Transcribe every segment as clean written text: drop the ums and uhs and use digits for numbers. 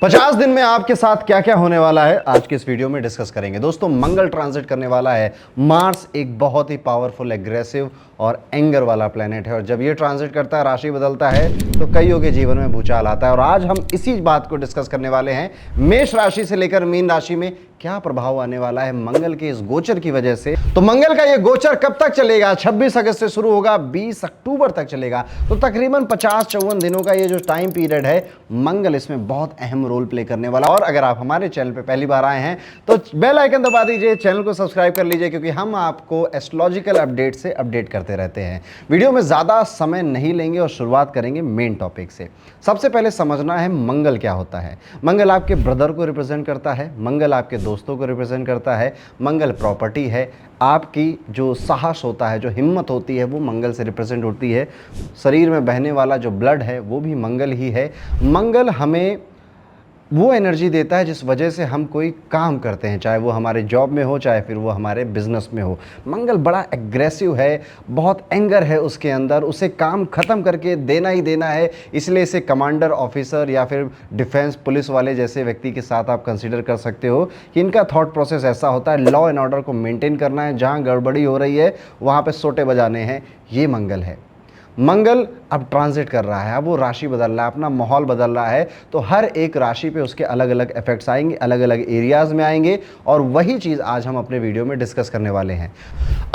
50 दिन में आपके साथ क्या क्या होने वाला है आज के इस वीडियो में डिस्कस करेंगे। दोस्तों, मंगल ट्रांजिट करने वाला है। मार्स एक बहुत ही पावरफुल, एग्रेसिव और एंगर वाला प्लेनेट है और जब ये ट्रांजिट करता है, राशि बदलता है, तो कईयों के जीवन में भूचाल आता है। और आज हम इसी बात को डिस्कस करने वाले हैं। मेष राशि से लेकर मीन राशि में क्या प्रभाव आने वाला है मंगल के इस गोचर की वजह से। तो मंगल का ये गोचर कब तक चलेगा? 26 अगस्त से शुरू होगा, 20 अक्टूबर तक चलेगा। तो तकरीबन 50-54 दिनों का ये जो टाइम पीरियड है, मंगल इसमें बहुत अहम रोल प्ले करने वाला। और अगर आप हमारे चैनल पे पहली बार आए हैं तो बेल आइकन दबा दीजिए, चैनल को सब्सक्राइब कर लीजिए, क्योंकि हम आपको एस्ट्रोलॉजिकल अपडेट से अपडेट करते रहते हैं। वीडियो में ज्यादा समय नहीं लेंगे और शुरुआत करेंगे मेन टॉपिक से। सबसे पहले समझना है मंगल क्या होता है। मंगल आपके ब्रदर को रिप्रेजेंट करता है, मंगल आपके दोस्तों को रिप्रेजेंट करता है, मंगल प्रॉपर्टी है, आपकी जो साहस होता है, जो हिम्मत होती है, वो मंगल से रिप्रेजेंट होती है। शरीर में बहने वाला जो ब्लड है वो भी मंगल ही है। मंगल हमें वो एनर्जी देता है जिस वजह से हम कोई काम करते हैं, चाहे वो हमारे जॉब में हो, चाहे फिर वो हमारे बिजनेस में हो। मंगल बड़ा एग्रेसिव है, बहुत एंगर है उसके अंदर, उसे काम खत्म करके देना ही देना है। इसलिए इसे कमांडर, ऑफिसर या फिर डिफेंस पुलिस वाले जैसे व्यक्ति के साथ आप कंसीडर कर सकते हो कि इनका थॉट प्रोसेस ऐसा होता है, लॉ एंड ऑर्डर को मेंटेन करना है, जहाँ गड़बड़ी हो रही है वहाँ पर सोटे बजाने हैं। ये मंगल है। मंगल अब ट्रांजिट कर रहा है, अब वो राशि बदल रहा है, अपना माहौल बदल रहा है। तो हर एक राशि पे उसके अलग अलग इफेक्ट्स आएंगे, अलग अलग एरियाज में आएंगे, और वही चीज आज हम अपने वीडियो में डिस्कस करने वाले हैं।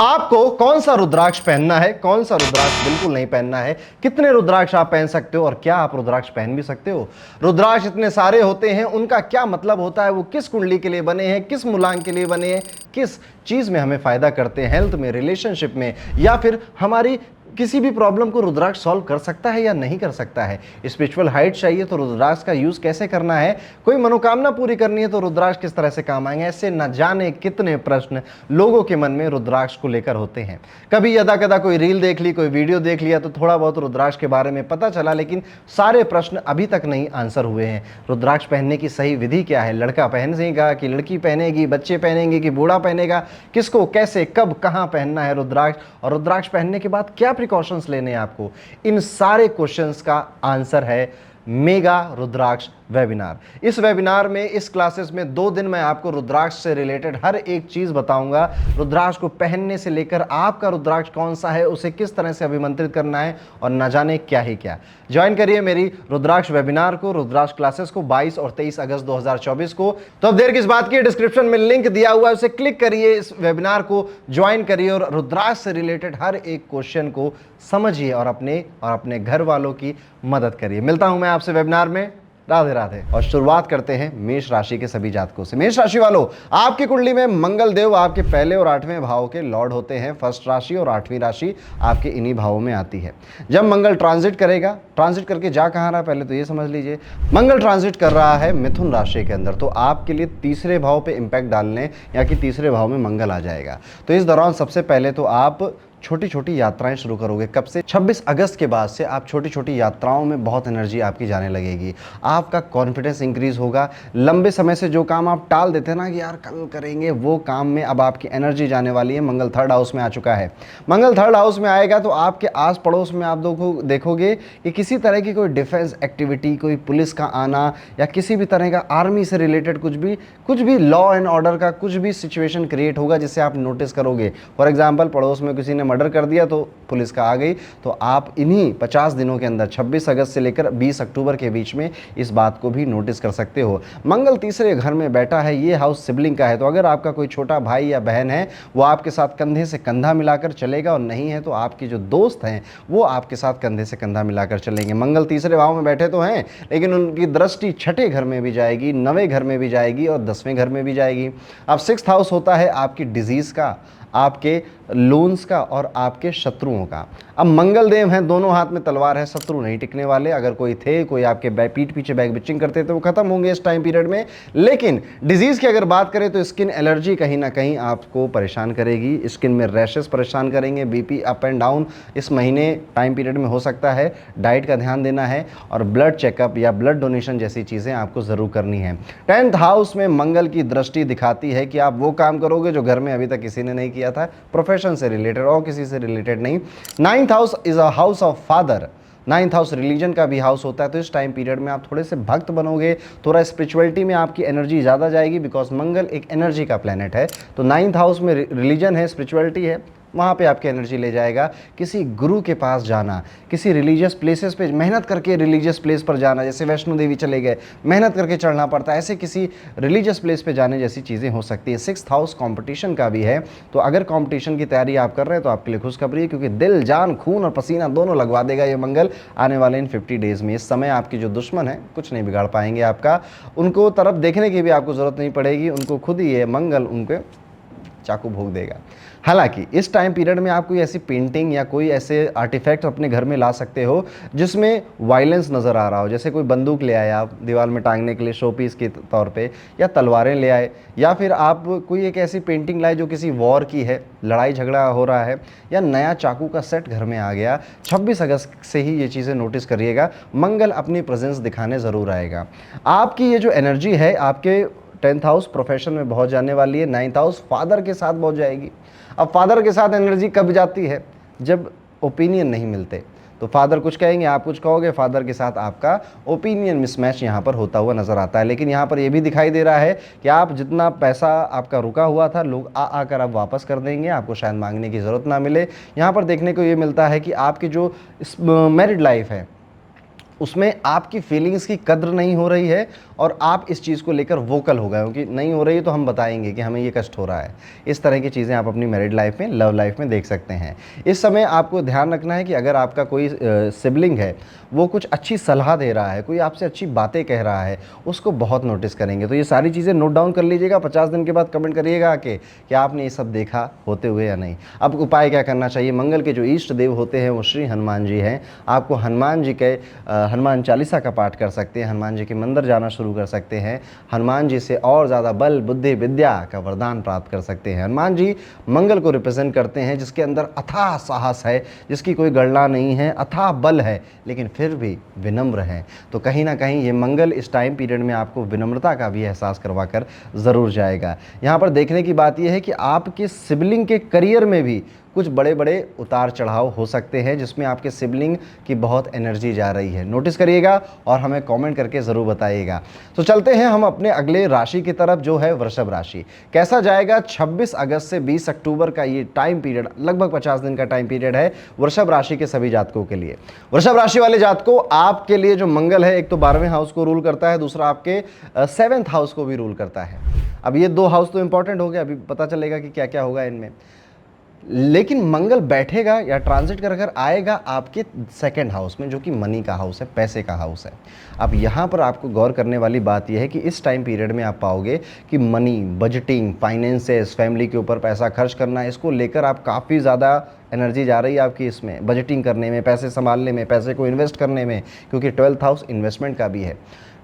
आपको कौन सा रुद्राक्ष पहनना है, कौन सा रुद्राक्ष बिल्कुल नहीं पहनना है, कितने रुद्राक्ष आप पहन सकते हो और क्या आप रुद्राक्ष पहन भी सकते हो। रुद्राक्ष इतने सारे होते हैं, उनका क्या मतलब होता है, वो किस कुंडली के लिए बने हैं, किस मूलांक के लिए बने हैं, किस चीज में हमें फायदा करते हैं, हेल्थ में, रिलेशनशिप में, या फिर हमारी किसी भी प्रॉब्लम को रुद्राक्ष सॉल्व कर सकता है या नहीं कर सकता है। स्पिरिचुअल हाइट चाहिए तो रुद्राक्ष का यूज कैसे करना है, कोई मनोकामना पूरी करनी है तो रुद्राक्ष किस तरह से काम आएंगे। ऐसे न जाने कितने प्रश्न लोगों के मन में रुद्राक्ष को लेकर होते हैं। कभी यदा कदा कोई रील देख ली, कोई वीडियो देख लिया तो थोड़ा बहुत रुद्राक्ष के बारे में पता चला, लेकिन सारे प्रश्न अभी तक नहीं आंसर हुए हैं। रुद्राक्ष पहनने की सही विधि क्या है, लड़का पहनेगा कि लड़की पहनेगी, बच्चे पहनेंगे कि बूढ़ा पहनेगा, किसको कैसे कब कहाँ पहनना है रुद्राक्ष, और रुद्राक्ष पहनने के बाद क्या प्रिकॉशंस लेने हैं आपको, इन सारे क्वेश्चंस का आंसर है मेगा रुद्राक्ष वेबिनार। इस वेबिनार में, इस क्लासेस में 2 दिन मैं आपको रुद्राक्ष से रिलेटेड हर एक चीज बताऊंगा। रुद्राक्ष को पहनने से लेकर आपका रुद्राक्ष कौन सा है, उसे किस तरह से अभिमंत्रित करना है, और न जाने क्या ही क्या। ज्वाइन करिए मेरी रुद्राक्ष वेबिनार को, रुद्राक्ष क्लासेस को 22 और 23 अगस्त 2024 को। तो अब देर किस बात की, डिस्क्रिप्शन में लिंक दिया हुआ है, उसे क्लिक करिए, इस वेबिनार को ज्वाइन करिए और रुद्राक्ष से रिलेटेड हर एक क्वेश्चन को समझिए और अपने घर वालों की मदद करिए। मिलता हूं मैं आपसे वेबिनार में। राधे राधे। और शुरुआत करते हैं मेष राशि के सभी जातकों से। मेष राशि वालों, आपकी कुंडली में मंगल देव आपके पहले और 8वें भाव के लॉर्ड होते हैं। फर्स्ट राशि और 8वीं राशि आपके इन्हीं भावों में आती है। जब मंगल ट्रांजिट करेगा, ट्रांजिट करके जा कहाँ रहा है पहले तो ये समझ लीजिए। मंगल ट्रांजिट कर रहा है मिथुन राशि के अंदर, तो आपके लिए तीसरे भाव पे इंपैक्ट डालने, या कि तीसरे भाव में मंगल आ जाएगा। तो इस दौरान सबसे पहले तो आप छोटी छोटी यात्राएं शुरू करोगे। कब से? 26 अगस्त के बाद से आप छोटी छोटी यात्राओं में बहुत एनर्जी आपकी जाने लगेगी। आपका कॉन्फिडेंस इंक्रीज होगा। लंबे समय से जो काम आप टाल देते हैं ना कि यार कल करेंगे, वो काम में अब आपकी एनर्जी जाने वाली है। मंगल 3rd हाउस में आ चुका है। मंगल 3rd हाउस में आएगा तो आपके आस पड़ोस में आप देखोगे कि किसी तरह की कोई डिफेंस एक्टिविटी, कोई पुलिस का आना, या किसी भी तरह का आर्मी से रिलेटेड कुछ भी लॉ एंड ऑर्डर का कुछ भी सिचुएशन क्रिएट होगा जिसे आप नोटिस करोगे। फॉर एग्जाम्पल, पड़ोस में किसी ने मर्डर कर दिया तो पुलिस का आ गई, तो आप इन्हीं 50 दिनों के अंदर 26 अगस्त से लेकर 20 अक्टूबर के बीच में इस बात को भी नोटिस कर सकते हो। मंगल तीसरे घर में बैठा है, ये हाउस सिबलिंग का है, तो अगर आपका कोई छोटा भाई या बहन है वो आपके साथ कंधे से कंधा मिलाकर चलेगा, और नहीं है तो आपकी जो दोस्त हैं वो आपके साथ कंधे से कंधा मिलाकर चलेंगे। मंगल तीसरे भाव में बैठे तो हैं, लेकिन उनकी दृष्टि 6ठे घर में भी जाएगी, 9वें घर में भी जाएगी और 10वें घर में भी जाएगी। अब 6th हाउस होता है आपकी डिजीज का, आपके लोन्स का और आपके शत्रुओं का। अब मंगल देव हैं, दोनों हाथ में तलवार है, शत्रु नहीं टिकने वाले। अगर कोई थे, कोई आपके पीठ पीछे बैक बिचिंग करते थे, वो खत्म होंगे इस टाइम पीरियड में। लेकिन डिजीज की अगर बात करें तो स्किन एलर्जी कहीं ना कहीं आपको परेशान करेगी, स्किन में रैशेस परेशान करेंगे, बीपी अप एंड डाउन इस महीने टाइम पीरियड में हो सकता है। डाइट का ध्यान देना है और ब्लड चेकअप या ब्लड डोनेशन जैसी चीज़ें आपको ज़रूर करनी है। 10th हाउस में मंगल की दृष्टि दिखाती है कि आप वो काम करोगे जो घर में अभी तक किसी ने नहीं किया था, प्रोफेशन से रिलेटेड और किसी से रिलेटेड नहीं। 9th house is a house of father, ninth house religion का भी हाउस होता है, तो इस टाइम पीरियड में आप थोड़े से भक्त बनोगे, थोड़ा स्पिरिचुअलिटी में आपकी एनर्जी ज़्यादा जाएगी, बिकॉज मंगल एक एनर्जी का प्लैनेट है। तो नाइन्थ हाउस में रिलीजन है, स्पिरिचुअलिटी है, वहाँ पे आपकी एनर्जी ले जाएगा। किसी गुरु के पास जाना, किसी रिलीजियस प्लेसेस पे मेहनत करके रिलीजियस प्लेस पर जाना, जैसे वैष्णो देवी चले गए, मेहनत करके चढ़ना पड़ता है, ऐसे किसी रिलीजियस प्लेस पे जाने जैसी चीज़ें हो सकती है। सिक्स्थ हाउस कंपटीशन का भी है, तो अगर कंपटीशन की तैयारी आप कर रहे हैं तो आपके लिए खुशखबरी है, क्योंकि दिल, जान, खून और पसीना दोनों लगवा देगा ये मंगल आने वाले इन 50 डेज़ में। इस समय आपकी जो दुश्मन है कुछ नहीं बिगाड़ पाएंगे आपका, उनको तरफ देखने की भी आपको ज़रूरत नहीं पड़ेगी, उनको खुद ही ये मंगल उनके चाकू भोग देगा। हालांकि इस टाइम पीरियड में आप कोई ऐसी पेंटिंग या कोई ऐसे आर्टिफैक्ट अपने घर में ला सकते हो जिसमें वायलेंस नज़र आ रहा हो, जैसे कोई बंदूक ले आए आप दीवार में टांगने के लिए शो पीस के तौर पे, या तलवारें ले आए, या फिर आप कोई एक ऐसी पेंटिंग लाए जो किसी वॉर की है, लड़ाई झगड़ा हो रहा है, या नया चाकू का सेट घर में आ गया। 26 अगस्त से ही ये चीज़ें नोटिस करिएगा, मंगल अपनी प्रेजेंस दिखाने ज़रूर आएगा। आपकी ये जो एनर्जी है आपके 10th हाउस प्रोफेशन में बहुत जाने वाली है, 9th हाउस फादर के साथ बहुत जाएगी। अब फादर के साथ एनर्जी कब जाती है? जब ओपिनियन नहीं मिलते, तो फादर कुछ कहेंगे, आप कुछ कहोगे, फादर के साथ आपका ओपिनियन मिसमैच यहाँ पर होता हुआ नजर आता है। लेकिन यहाँ पर यह भी दिखाई दे रहा है कि आप जितना पैसा आपका रुका हुआ था, लोग आकर आप वापस कर देंगे, आपको शायद मांगने की ज़रूरत ना मिले। यहाँ पर देखने को ये मिलता है कि आपकी जो मैरिड लाइफ है उसमें आपकी फीलिंग्स की कद्र नहीं हो रही है, और आप इस चीज़ को लेकर वोकल हो गए हो कि नहीं हो रही है तो हम बताएंगे कि हमें ये कष्ट हो रहा है। इस तरह की चीज़ें आप अपनी मैरिड लाइफ में, लव लाइफ में देख सकते हैं। इस समय आपको ध्यान रखना है कि अगर आपका कोई सिबलिंग है, वो कुछ अच्छी सलाह दे रहा है, कोई आपसे अच्छी बातें कह रहा है, उसको बहुत नोटिस करेंगे। तो ये सारी चीज़ें नोट डाउन कर लीजिएगा, 50 दिन के बाद कमेंट करिएगा आके कि आपने ये सब देखा होते हुए या नहीं। अब उपाय क्या करना चाहिए? मंगल के जो इष्ट देव होते हैं वो श्री हनुमान जी हैं। आपको हनुमान जी के हनुमान चालीसा का पाठ कर सकते हैं, हनुमान जी के मंदिर जाना शुरू कर सकते हैं, हनुमान जी से और ज़्यादा बल, बुद्धि, विद्या का वरदान प्राप्त कर सकते हैं। हनुमान जी मंगल को रिप्रेजेंट करते हैं, जिसके अंदर अथाह साहस है, जिसकी कोई गणना नहीं है, अथाह बल है, लेकिन फिर भी विनम्र हैं। तो कहीं ना कहीं ये मंगल इस टाइम पीरियड में आपको विनम्रता का भी एहसास करवा कर ज़रूर जाएगा। यहाँ पर देखने की बात यह है कि आपके सिबलिंग के करियर में भी कुछ बड़े बड़े उतार चढ़ाव हो सकते हैं, जिसमें आपके सिबलिंग की बहुत एनर्जी जा रही है। नोटिस करिएगा और हमें कमेंट करके ज़रूर बताइएगा। तो चलते हैं हम अपने अगले राशि की तरफ, जो है वृषभ राशि। कैसा जाएगा 26 अगस्त से 20 अक्टूबर का ये टाइम पीरियड, लगभग 50 दिन का टाइम पीरियड है वृषभ राशि के सभी जातकों के लिए। वृषभ राशि वाले जातकों, आपके लिए जो मंगल है, एक तो 12वें हाउस को रूल करता है, दूसरा आपके 7th हाउस को भी रूल करता है। अब ये 2 हाउस तो इंपॉर्टेंट हो गए, अभी पता चलेगा कि क्या क्या होगा इनमें। लेकिन मंगल बैठेगा या ट्रांजिट कर कर आएगा आपके 2nd हाउस में, जो कि मनी का हाउस है, पैसे का हाउस है। अब यहाँ पर आपको गौर करने वाली बात यह है कि इस टाइम पीरियड में आप पाओगे कि मनी, बजटिंग, फाइनेंसेस, फैमिली के ऊपर पैसा खर्च करना, इसको लेकर आप काफ़ी ज़्यादा एनर्जी जा रही है आपकी इसमें, बजटिंग करने में, पैसे संभालने में, पैसे को इन्वेस्ट करने में, क्योंकि 12th हाउस इन्वेस्टमेंट का भी है,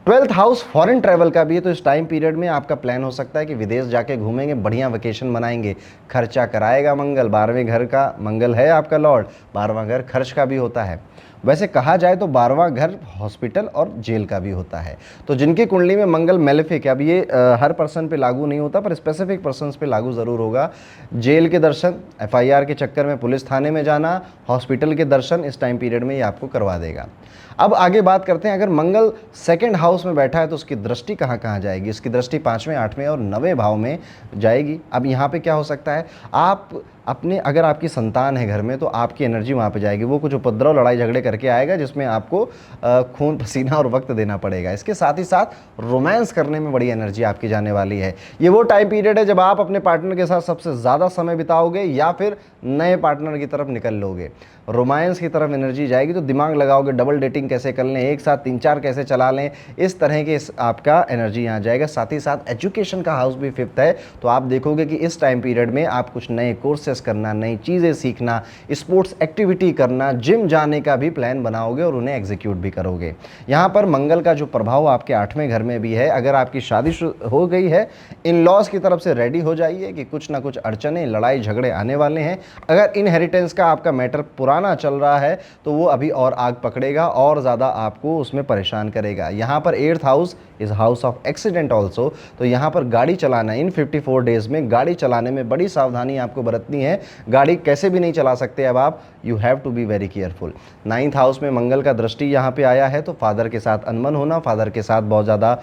12th हाउस फॉरेन ट्रैवल का भी है। तो इस टाइम पीरियड में आपका प्लान हो सकता है कि विदेश जाके घूमेंगे, बढ़िया वेकेशन मनाएंगे, खर्चा कराएगा मंगल। 12वें घर का मंगल है आपका लॉर्ड, 12वां घर खर्च का भी होता है। वैसे कहा जाए तो 12वां घर हॉस्पिटल और जेल का भी होता है। तो जिनकी कुंडली में मंगल मेलेफिक है, अब ये हर पर्सन पे लागू नहीं होता, पर स्पेसिफिक पर्सन्स पे लागू ज़रूर होगा। जेल के दर्शन, FIR के चक्कर में पुलिस थाने में जाना, हॉस्पिटल के दर्शन इस टाइम पीरियड में ये आपको करवा देगा। अब आगे बात करते हैं, अगर मंगल 2nd हाउस में बैठा है तो उसकी दृष्टि कहाँ कहाँ जाएगी? इसकी दृष्टि 5वें, 8वें और 9वें भाव में जाएगी। अब यहाँ पे क्या हो सकता है, आप अपने, अगर आपकी संतान है घर में, तो आपकी एनर्जी वहाँ पे जाएगी, वो कुछ उपद्रव, लड़ाई झगड़े करके आएगा, जिसमें आपको खून पसीना और वक्त देना पड़ेगा। इसके साथ ही साथ रोमांस करने में बड़ी एनर्जी आपकी जाने वाली है। ये वो टाइम पीरियड है जब आप अपने पार्टनर के साथ सबसे ज़्यादा समय बिताओगे, या फिर नए पार्टनर की तरफ निकल लोगे, रोमांस की तरफ एनर्जी जाएगी। तो दिमाग लगाओगे डबल डेटिंग कैसे कर लें, एक साथ 3-4 कैसे चला लें, इस तरह के आपका एनर्जी यहाँ जाएगा। साथ ही साथ एजुकेशन का हाउस भी 5th है, तो आप देखोगे कि इस टाइम पीरियड में आप कुछ नए कोर्सेस करना, नई चीज़ें सीखना, स्पोर्ट्स एक्टिविटी करना, जिम जाने का भी प्लान बनाओगे और उन्हें एग्जीक्यूट भी करोगे। यहाँ पर मंगल का जो प्रभाव आपके 8वें घर में भी है। अगर आपकी शादी हो गई है, इन लॉज की तरफ से रेडी हो जाइए कि कुछ ना कुछ अड़चने, लड़ाई झगड़े आने वाले हैं। अगर इनहेरिटेंस का आपका मैटर पुराना चल रहा है तो वो अभी और आग पकड़ेगा, और और ज़्यादा आपको उसमें परेशान करेगा। यहाँ पर 8th house is house of accident also, तो यहाँ पर गाड़ी चलाना इन 54 डेज़ में गाड़ी चलाने में बड़ी सावधानी आपको बरतनी है। गाड़ी कैसे भी नहीं चला सकते अब आप, you have to be very careful. 9th house में मंगल का दृष्टि यहाँ पे आया है, तो फादर के साथ अनबन होना, फादर के साथ बहुत ज़्यादा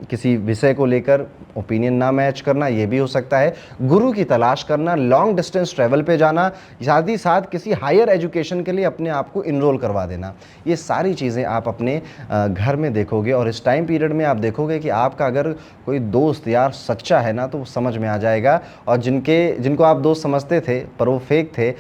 किसी विषय को लेकर ओपिनियन ना मैच करना, ये भी हो सकता है। गुरु की तलाश करना, लॉन्ग डिस्टेंस ट्रैवल पे जाना, साथ ही साथ किसी हायर एजुकेशन के लिए अपने आप को इनरोल करवा देना, ये सारी चीज़ें आप अपने घर में देखोगे। और इस टाइम पीरियड में आप देखोगे कि आपका अगर कोई दोस्त यार सच्चा है ना, तो वो समझ में आ जाएगा, और जिनको आप दोस्त समझते थे पर वो फेक थे,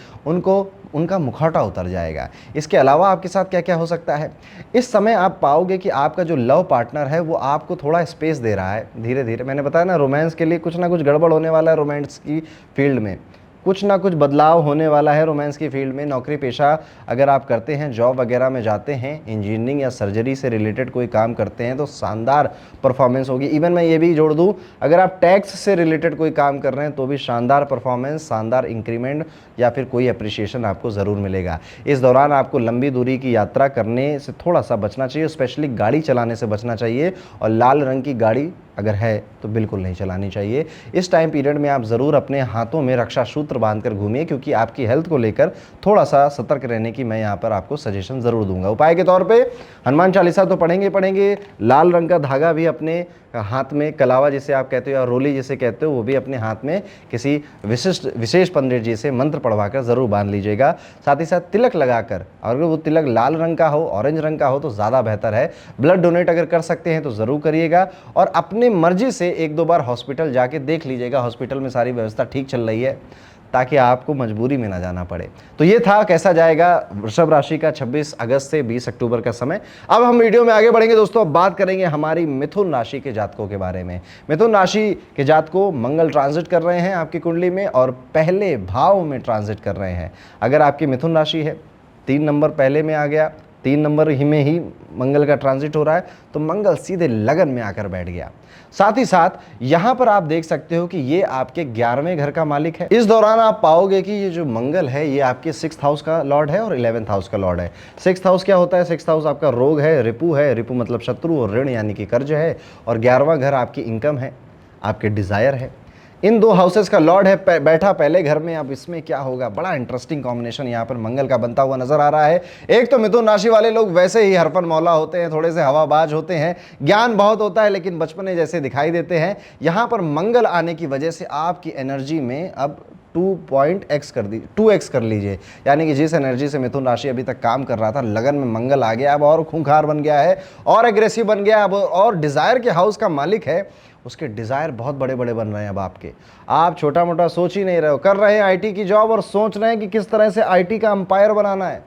उनका मुखौटा उतर जाएगा। इसके अलावा आपके साथ क्या क्या हो सकता है, इस समय आप पाओगे कि आपका जो लव पार्टनर है वो आपको थोड़ा स्पेस दे रहा है धीरे धीरे। मैंने बताया ना, रोमांस के लिए कुछ ना कुछ गड़बड़ होने वाला है, रोमांस की फील्ड में कुछ ना कुछ बदलाव होने वाला है। रोमांस की फील्ड में नौकरी पेशा अगर आप करते हैं, जॉब वगैरह में जाते हैं, इंजीनियरिंग या सर्जरी से रिलेटेड कोई काम करते हैं, तो शानदार परफॉर्मेंस होगी। इवन मैं ये भी जोड़ दूं, अगर आप टैक्स से रिलेटेड कोई काम कर रहे हैं तो भी शानदार परफॉर्मेंस, शानदार इंक्रीमेंट या फिर कोई अप्रिशिएशन आपको ज़रूर मिलेगा। इस दौरान आपको लंबी दूरी की यात्रा करने से थोड़ा सा बचना चाहिए, स्पेशली गाड़ी चलाने से बचना चाहिए, और लाल रंग की गाड़ी अगर है तो बिल्कुल नहीं चलानी चाहिए। इस टाइम पीरियड में आप ज़रूर अपने हाथों में रक्षा सूत्र बांधकर घूमिए, क्योंकि आपकी हेल्थ को लेकर थोड़ा सा सतर्क रहने की मैं यहाँ पर आपको सजेशन ज़रूर दूंगा। उपाय के तौर पे हनुमान चालीसा तो पढ़ेंगे, लाल रंग का धागा भी अपने हाथ में, कलावा जिसे आप कहते हो या रोली जिसे कहते हो, वो भी अपने हाथ में किसी विशेष पंडित जी से मंत्र पढ़वाकर ज़रूर बांध लीजिएगा। साथ ही साथ तिलक लगाकर, और अगर वो तिलक लाल रंग का हो, ऑरेंज रंग का हो तो ज़्यादा बेहतर है। ब्लड डोनेट अगर कर सकते हैं तो ज़रूर करिएगा, और अपने मर्जी से 1-2 बार हॉस्पिटल जाके देख लीजिएगा, हॉस्पिटल में सारी व्यवस्था ठीक चल रही है, ताकि आपको मजबूरी में ना जाना पड़े। तो ये था कैसा जाएगा वृषभ राशि का 26 अगस्त से 20 अक्टूबर का समय। अब हम वीडियो में आगे बढ़ेंगे दोस्तों, अब बात करेंगे हमारी मिथुन राशि के जातकों के बारे में। मिथुन राशि के जातकों, मंगल ट्रांजिट कर रहे हैं आपकी कुंडली में और पहले भाव में ट्रांजिट कर रहे हैं। अगर आपकी मिथुन राशि है, 3 नंबर पहले में आ गया, 3 नंबर ही में ही मंगल का ट्रांजिट हो रहा है, तो मंगल सीधे लगन में आकर बैठ गया। साथ ही साथ यहां पर आप देख सकते हो कि ये आपके 11वें घर का मालिक है। इस दौरान आप पाओगे कि ये जो मंगल है ये आपके 6th हाउस का लॉर्ड है और 11th हाउस का लॉर्ड है। 6th हाउस क्या होता है? 6th हाउस आपका रोग है, रिपु है, रिपु मतलब शत्रु और ऋण यानी कि कर्ज है, और 11वां घर आपकी इनकम है, आपके डिजायर है। इन 2 हाउसेस का लॉर्ड है बैठा पहले घर में। अब इसमें क्या होगा, बड़ा इंटरेस्टिंग कॉम्बिनेशन यहाँ पर मंगल का बनता हुआ नजर आ रहा है। एक तो मिथुन राशि वाले लोग वैसे ही हरफन मौला होते हैं, थोड़े से हवाबाज होते हैं, ज्ञान बहुत होता है लेकिन बचपने जैसे दिखाई देते हैं। यहाँ पर मंगल आने की वजह से आपकी एनर्जी में अब 2x कर लीजिए, यानी कि जिस एनर्जी से मिथुन राशि अभी तक काम कर रहा था, लगन में मंगल आ गया, अब और खूंखार बन गया है और एग्रेसिव बन गया अब, और डिजायर के हाउस का मालिक है, उसके डिज़ायर बहुत बड़े बड़े बन रहे हैं। अब आप छोटा मोटा सोच ही नहीं रहे हो, कर रहे हैं आईटी की जॉब और सोच रहे हैं कि किस तरह से आईटी का अंपायर बनाना है,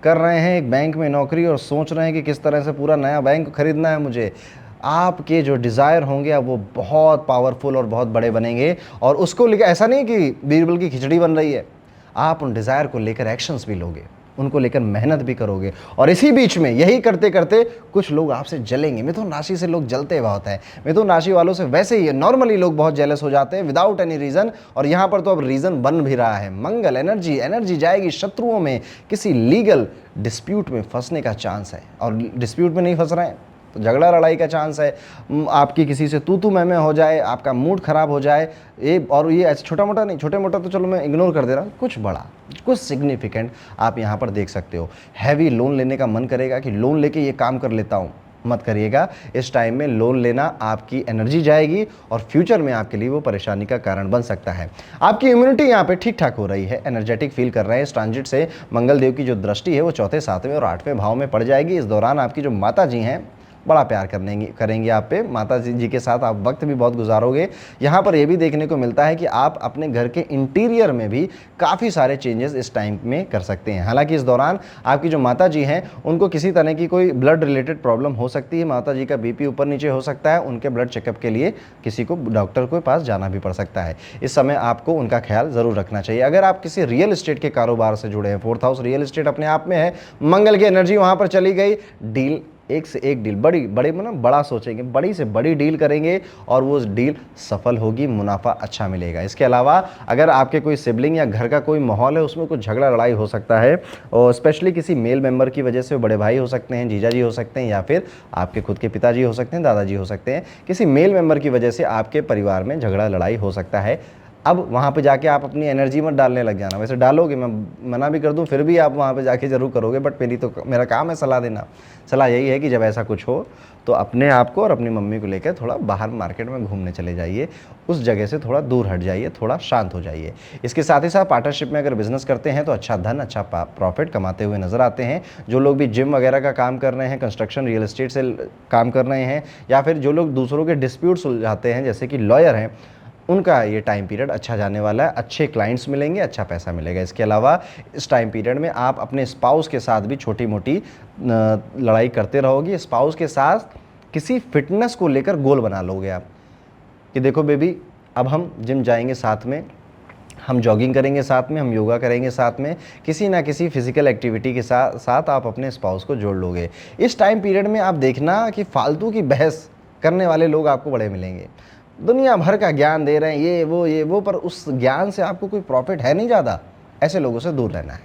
कर रहे हैं एक बैंक में नौकरी और सोच रहे हैं कि किस तरह से पूरा नया बैंक खरीदना है मुझे। आपके जो डिज़ायर होंगे अब वो बहुत पावरफुल और बहुत बड़े बनेंगे, और उसको लेकर ऐसा नहीं कि बीरबल की खिचड़ी बन रही है, आप उन डिज़ायर को लेकर एक्शंस भी लोगे, उनको लेकर मेहनत भी करोगे, और इसी बीच में यही करते करते कुछ लोग आपसे जलेंगे। मिथुन राशि से लोग जलते बहुत हैं, मिथुन राशि वालों से वैसे ही नॉर्मली लोग बहुत जेलस हो जाते हैं विदाउट एनी रीज़न, और यहाँ पर तो अब रीज़न बन भी रहा है। मंगल एनर्जी जाएगी शत्रुओं में, किसी लीगल डिस्प्यूट में फंसने का चांस है, और डिस्प्यूट में नहीं फंस रहे हैं तो झगड़ा लड़ाई का चांस है, आपकी किसी से तू मैं हो जाए, आपका मूड खराब हो जाए, और ये ऐसे छोटा मोटा नहीं, छोटे मोटा तो चलो मैं इग्नोर कर दे रहा हूँ, कुछ बड़ा, कुछ सिग्निफिकेंट आप यहाँ पर देख सकते हो। हैवी लोन लेने का मन करेगा कि लोन लेके ये काम कर लेता हूँ, मत करिएगा। इस टाइम में लोन लेना आपकी एनर्जी जाएगी और फ्यूचर में आपके लिए वो परेशानी का कारण बन सकता है। आपकी इम्यूनिटी यहाँ पे ठीक ठाक हो रही है, एनर्जेटिक फील कर रहे हैं। इस ट्रांजिट से मंगल देव की जो दृष्टि है वो 4थे, 7वें और 8वें भाव में पड़ जाएगी। इस दौरान आपकी जो माता जी हैं बड़ा प्यार करेंगी आप पे, माता जी के साथ आप वक्त भी बहुत गुजारोगे। यहाँ पर यह भी देखने को मिलता है कि आप अपने घर के इंटीरियर में भी काफ़ी सारे चेंजेस इस टाइम में कर सकते हैं। हालांकि इस दौरान आपकी जो माता जी हैं उनको किसी तरह की कोई ब्लड रिलेटेड प्रॉब्लम हो सकती है, माता जी का बीपी ऊपर नीचे हो सकता है, उनके ब्लड चेकअप के लिए किसी को डॉक्टर के पास जाना भी पड़ सकता है। इस समय आपको उनका ख्याल ज़रूर रखना चाहिए। अगर आप किसी रियल एस्टेट के कारोबार से जुड़े हैं, 4th हाउस रियल एस्टेट अपने आप में है, मंगल की एनर्जी वहाँ पर चली गई, डील एक से एक डील, बड़े मतलब बड़ा सोचेंगे, बड़ी से बड़ी डील करेंगे और वो डील सफल होगी, मुनाफा अच्छा मिलेगा। इसके अलावा अगर आपके कोई सिबलिंग या घर का कोई माहौल है उसमें कुछ झगड़ा लड़ाई हो सकता है, और स्पेशली किसी मेल मेंबर की वजह से, बड़े भाई हो सकते हैं, जीजा जी हो सकते हैं, या फिर आपके खुद के पिताजी हो सकते हैं, दादाजी हो सकते हैं, किसी मेल मेंबर की वजह से आपके परिवार में झगड़ा लड़ाई हो सकता है। अब वहाँ पे जाके आप अपनी एनर्जी मत डालने लग जाना, वैसे डालोगे, मैं मना भी कर दूँ फिर भी आप वहाँ पे जाके ज़रूर करोगे, बट मेरा काम है सलाह देना। सलाह यही है कि जब ऐसा कुछ हो तो अपने आप को और अपनी मम्मी को लेकर थोड़ा बाहर मार्केट में घूमने चले जाइए, उस जगह से थोड़ा दूर हट जाइए, थोड़ा शांत हो जाइए। इसके साथ ही साथ पार्टनरशिप में अगर बिजनेस करते हैं तो अच्छा धन, अच्छा प्रॉफिट कमाते हुए नजर आते हैं। जो लोग भी जिम वगैरह का काम कर रहे हैं, कंस्ट्रक्शन रियल एस्टेट से काम कर रहे हैं, या फिर जो लोग दूसरों के डिस्प्यूट सुलझाते हैं जैसे कि लॉयर हैं, उनका ये टाइम पीरियड अच्छा जाने वाला है, अच्छे क्लाइंट्स मिलेंगे, अच्छा पैसा मिलेगा। इसके अलावा इस टाइम पीरियड में आप अपने स्पाउस के साथ भी छोटी मोटी लड़ाई करते रहोगे। स्पाउस के साथ किसी फिटनेस को लेकर गोल बना लोगे आप कि देखो बेबी, अब हम जिम जाएंगे साथ में, हम जॉगिंग करेंगे साथ में, हम योगा करेंगे साथ में, किसी ना किसी फिजिकल एक्टिविटी के साथ आप अपने स्पाउस को जोड़ लोगे। इस टाइम पीरियड में आप देखना कि फालतू की बहस करने वाले लोग आपको बड़े मिलेंगे, दुनिया भर का ज्ञान दे रहे हैं, ये वो, पर उस ज्ञान से आपको कोई प्रॉफिट है नहीं ज़्यादा। ऐसे लोगों से दूर रहना है।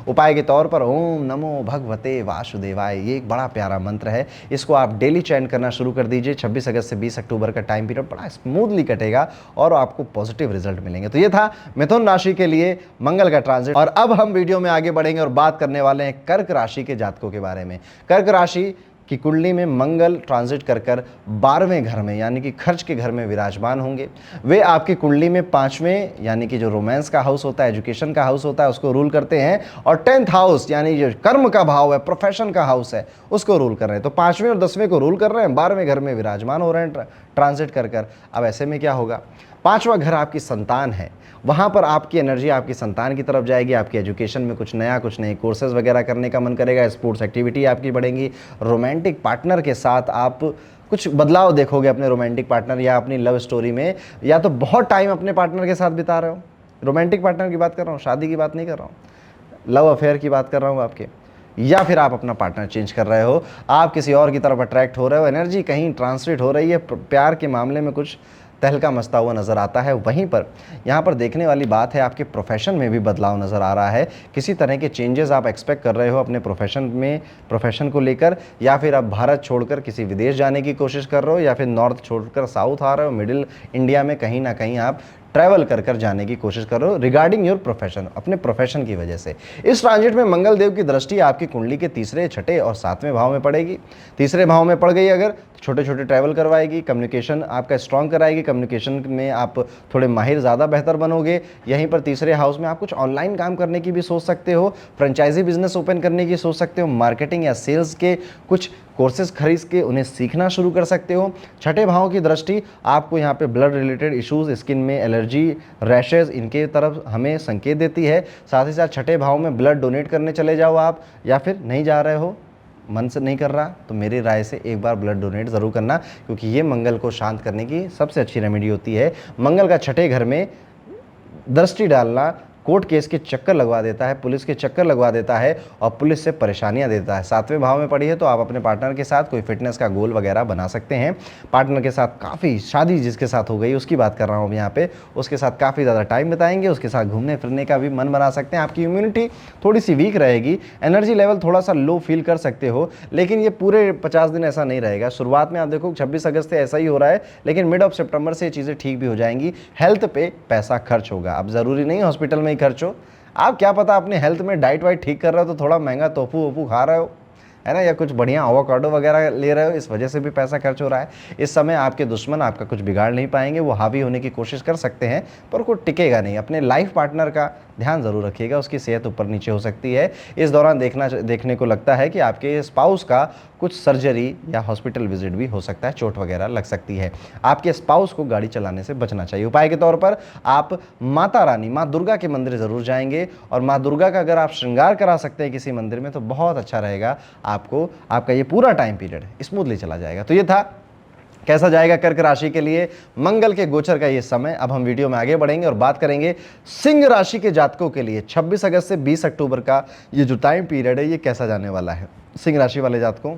उपाय के तौर पर ओम नमो भगवते वासुदेवाय, ये एक बड़ा प्यारा मंत्र है, इसको आप डेली चैंट करना शुरू कर दीजिए। 26 अगस्त से 20 अक्टूबर का टाइम पीरियड बड़ा स्मूथली कटेगा और आपको पॉजिटिव रिजल्ट मिलेंगे। तो ये था मिथुन राशि के लिए मंगल का ट्रांजिट। और अब हम वीडियो में आगे बढ़ेंगे और बात करने वाले हैं कर्क राशि के जातकों के बारे में। कर्क राशि कि कुंडली में मंगल ट्रांजिट कर 12वें घर में यानी कि खर्च के घर में विराजमान होंगे। वे आपकी कुंडली में 5वें यानी कि जो रोमांस का हाउस होता है, एजुकेशन का हाउस होता है, उसको रूल करते हैं, और 10th हाउस यानी जो कर्म का भाव है, प्रोफेशन का हाउस है, उसको रूल कर रहे हैं। तो 5वें और 10वें को रूल कर रहे हैं, 12वें घर में विराजमान हो रहे हैं ट्रांजिट कर। अब ऐसे में क्या होगा, 5वां घर आपकी संतान है, वहाँ पर आपकी एनर्जी आपकी संतान की तरफ जाएगी। आपकी एजुकेशन में कुछ नए कोर्सेज वगैरह करने का मन करेगा, स्पोर्ट्स एक्टिविटी आपकी बढ़ेंगी। रोमांटिक पार्टनर के साथ आप कुछ बदलाव देखोगे अपने रोमांटिक पार्टनर या अपनी लव स्टोरी में, या तो बहुत टाइम अपने पार्टनर के साथ बिता रहे हो, रोमांटिक पार्टनर की बात कर रहा हूँ, शादी की बात नहीं कर रहा हूँ, लव अफेयर की बात कर रहा हूँ आपके, या फिर आप अपना पार्टनर चेंज कर रहे हो, आप किसी और की तरफ अट्रैक्ट हो रहे हो, एनर्जी कहीं ट्रांसलेट हो रही है, प्यार के मामले में कुछ तहलका मचता हुआ नज़र आता है। वहीं पर यहाँ पर देखने वाली बात है, आपके प्रोफेशन में भी बदलाव नज़र आ रहा है। किसी तरह के चेंजेस आप एक्सपेक्ट कर रहे हो अपने प्रोफेशन को लेकर, या फिर आप भारत छोड़कर किसी विदेश जाने की कोशिश कर रहे हो, या फिर नॉर्थ छोड़कर साउथ आ रहे हो, मिडिल इंडिया में कहीं ना कहीं आप ट्रैवल कर जाने की कोशिश कर रहे हो रिगार्डिंग योर प्रोफेशन, अपने प्रोफेशन की वजह से। इस ट्रांजिट में मंगल देव की दृष्टि आपकी कुंडली के 3, 6 और 7वें भाव में पड़ेगी। 3रे भाव में पड़ गई अगर, छोटे छोटे ट्रैवल करवाएगी, कम्युनिकेशन आपका स्ट्रांग कराएगी, कम्युनिकेशन में आप थोड़े माहिर, ज़्यादा बेहतर बनोगे। यहीं पर 3रे हाउस में आप कुछ ऑनलाइन काम करने की भी सोच सकते हो, फ्रेंचाइजी बिजनेस ओपन करने की सोच सकते हो, मार्केटिंग या सेल्स के कुछ कोर्सेज खरीद के उन्हें सीखना शुरू कर सकते हो। 6ठे भाव की दृष्टि आपको यहाँ पे ब्लड रिलेटेड इश्यूज, स्किन में एलर्जी, रैशेज, इनके तरफ हमें संकेत देती है। साथ ही साथ 6ठे भाव में ब्लड डोनेट करने चले जाओ आप, या फिर नहीं जा रहे हो, मन से नहीं कर रहा, तो मेरी राय से एक बार ब्लड डोनेट ज़रूर करना, क्योंकि ये मंगल को शांत करने की सबसे अच्छी रेमेडी होती है। मंगल का 6ठे घर में दृष्टि डालना कोर्ट केस के चक्कर लगवा देता है, पुलिस के चक्कर लगवा देता है और पुलिस से परेशानियां देता है। 7वें भाव में पड़ी है तो आप अपने पार्टनर के साथ कोई फिटनेस का गोल वगैरह बना सकते हैं। पार्टनर के साथ काफ़ी, शादी जिसके साथ हो गई उसकी बात कर रहा हूँ अब यहाँ पे, उसके साथ काफ़ी ज़्यादा टाइम बिताएंगे, उसके साथ घूमने फिरने का भी मन बना सकते हैं। आपकी इम्यूनिटी थोड़ी सी वीक रहेगी, एनर्जी लेवल थोड़ा सा लो फील कर सकते हो, लेकिन ये पूरे 50 दिन ऐसा नहीं रहेगा। शुरुआत में आप देखो 26 अगस्त से ऐसा ही हो रहा है, लेकिन मिड ऑफ सितंबर से ये चीज़ें ठीक भी हो जाएंगी। हेल्थ पे पैसा खर्च होगा, अब ज़रूरी नहीं हॉस्पिटल में ही खर्च हो, आप क्या पता अपने हेल्थ में डाइट वाइट ठीक कर रहे हो तो थोड़ा महंगा टोफू वोफू खा रहे हो, है ना, या कुछ बढ़िया एवोकाडो वगैरह ले रहे हो, इस वजह से भी पैसा खर्च हो रहा है। इस समय आपके दुश्मन आपका कुछ बिगाड़ नहीं पाएंगे, वो हावी होने की कोशिश कर सकते हैं पर वो टिकेगा नहीं। अपने लाइफ पार्टनर का ध्यान ज़रूर रखिएगा, उसकी सेहत ऊपर नीचे हो सकती है। इस दौरान देखने को लगता है कि आपके स्पाउस का कुछ सर्जरी या हॉस्पिटल विजिट भी हो सकता है, चोट वगैरह लग सकती है। आपके स्पाउस को गाड़ी चलाने से बचना चाहिए। उपाय के तौर पर आप माता रानी, माँ दुर्गा के मंदिर ज़रूर जाएंगे, और माँ दुर्गा का अगर आप श्रृंगार करा सकते हैं किसी मंदिर में तो बहुत अच्छा रहेगा। आपको आपका ये पूरा टाइम पीरियड स्मूथली चला जाएगा। तो ये था कैसा जाएगा कर्क राशि के लिए मंगल के गोचर का ये समय। अब हम वीडियो में आगे बढ़ेंगे और बात करेंगे सिंह राशि के जातकों के लिए 26 अगस्त से 20 अक्टूबर का ये जो टाइम पीरियड है ये कैसा जाने वाला है। सिंह राशि वाले जातकों,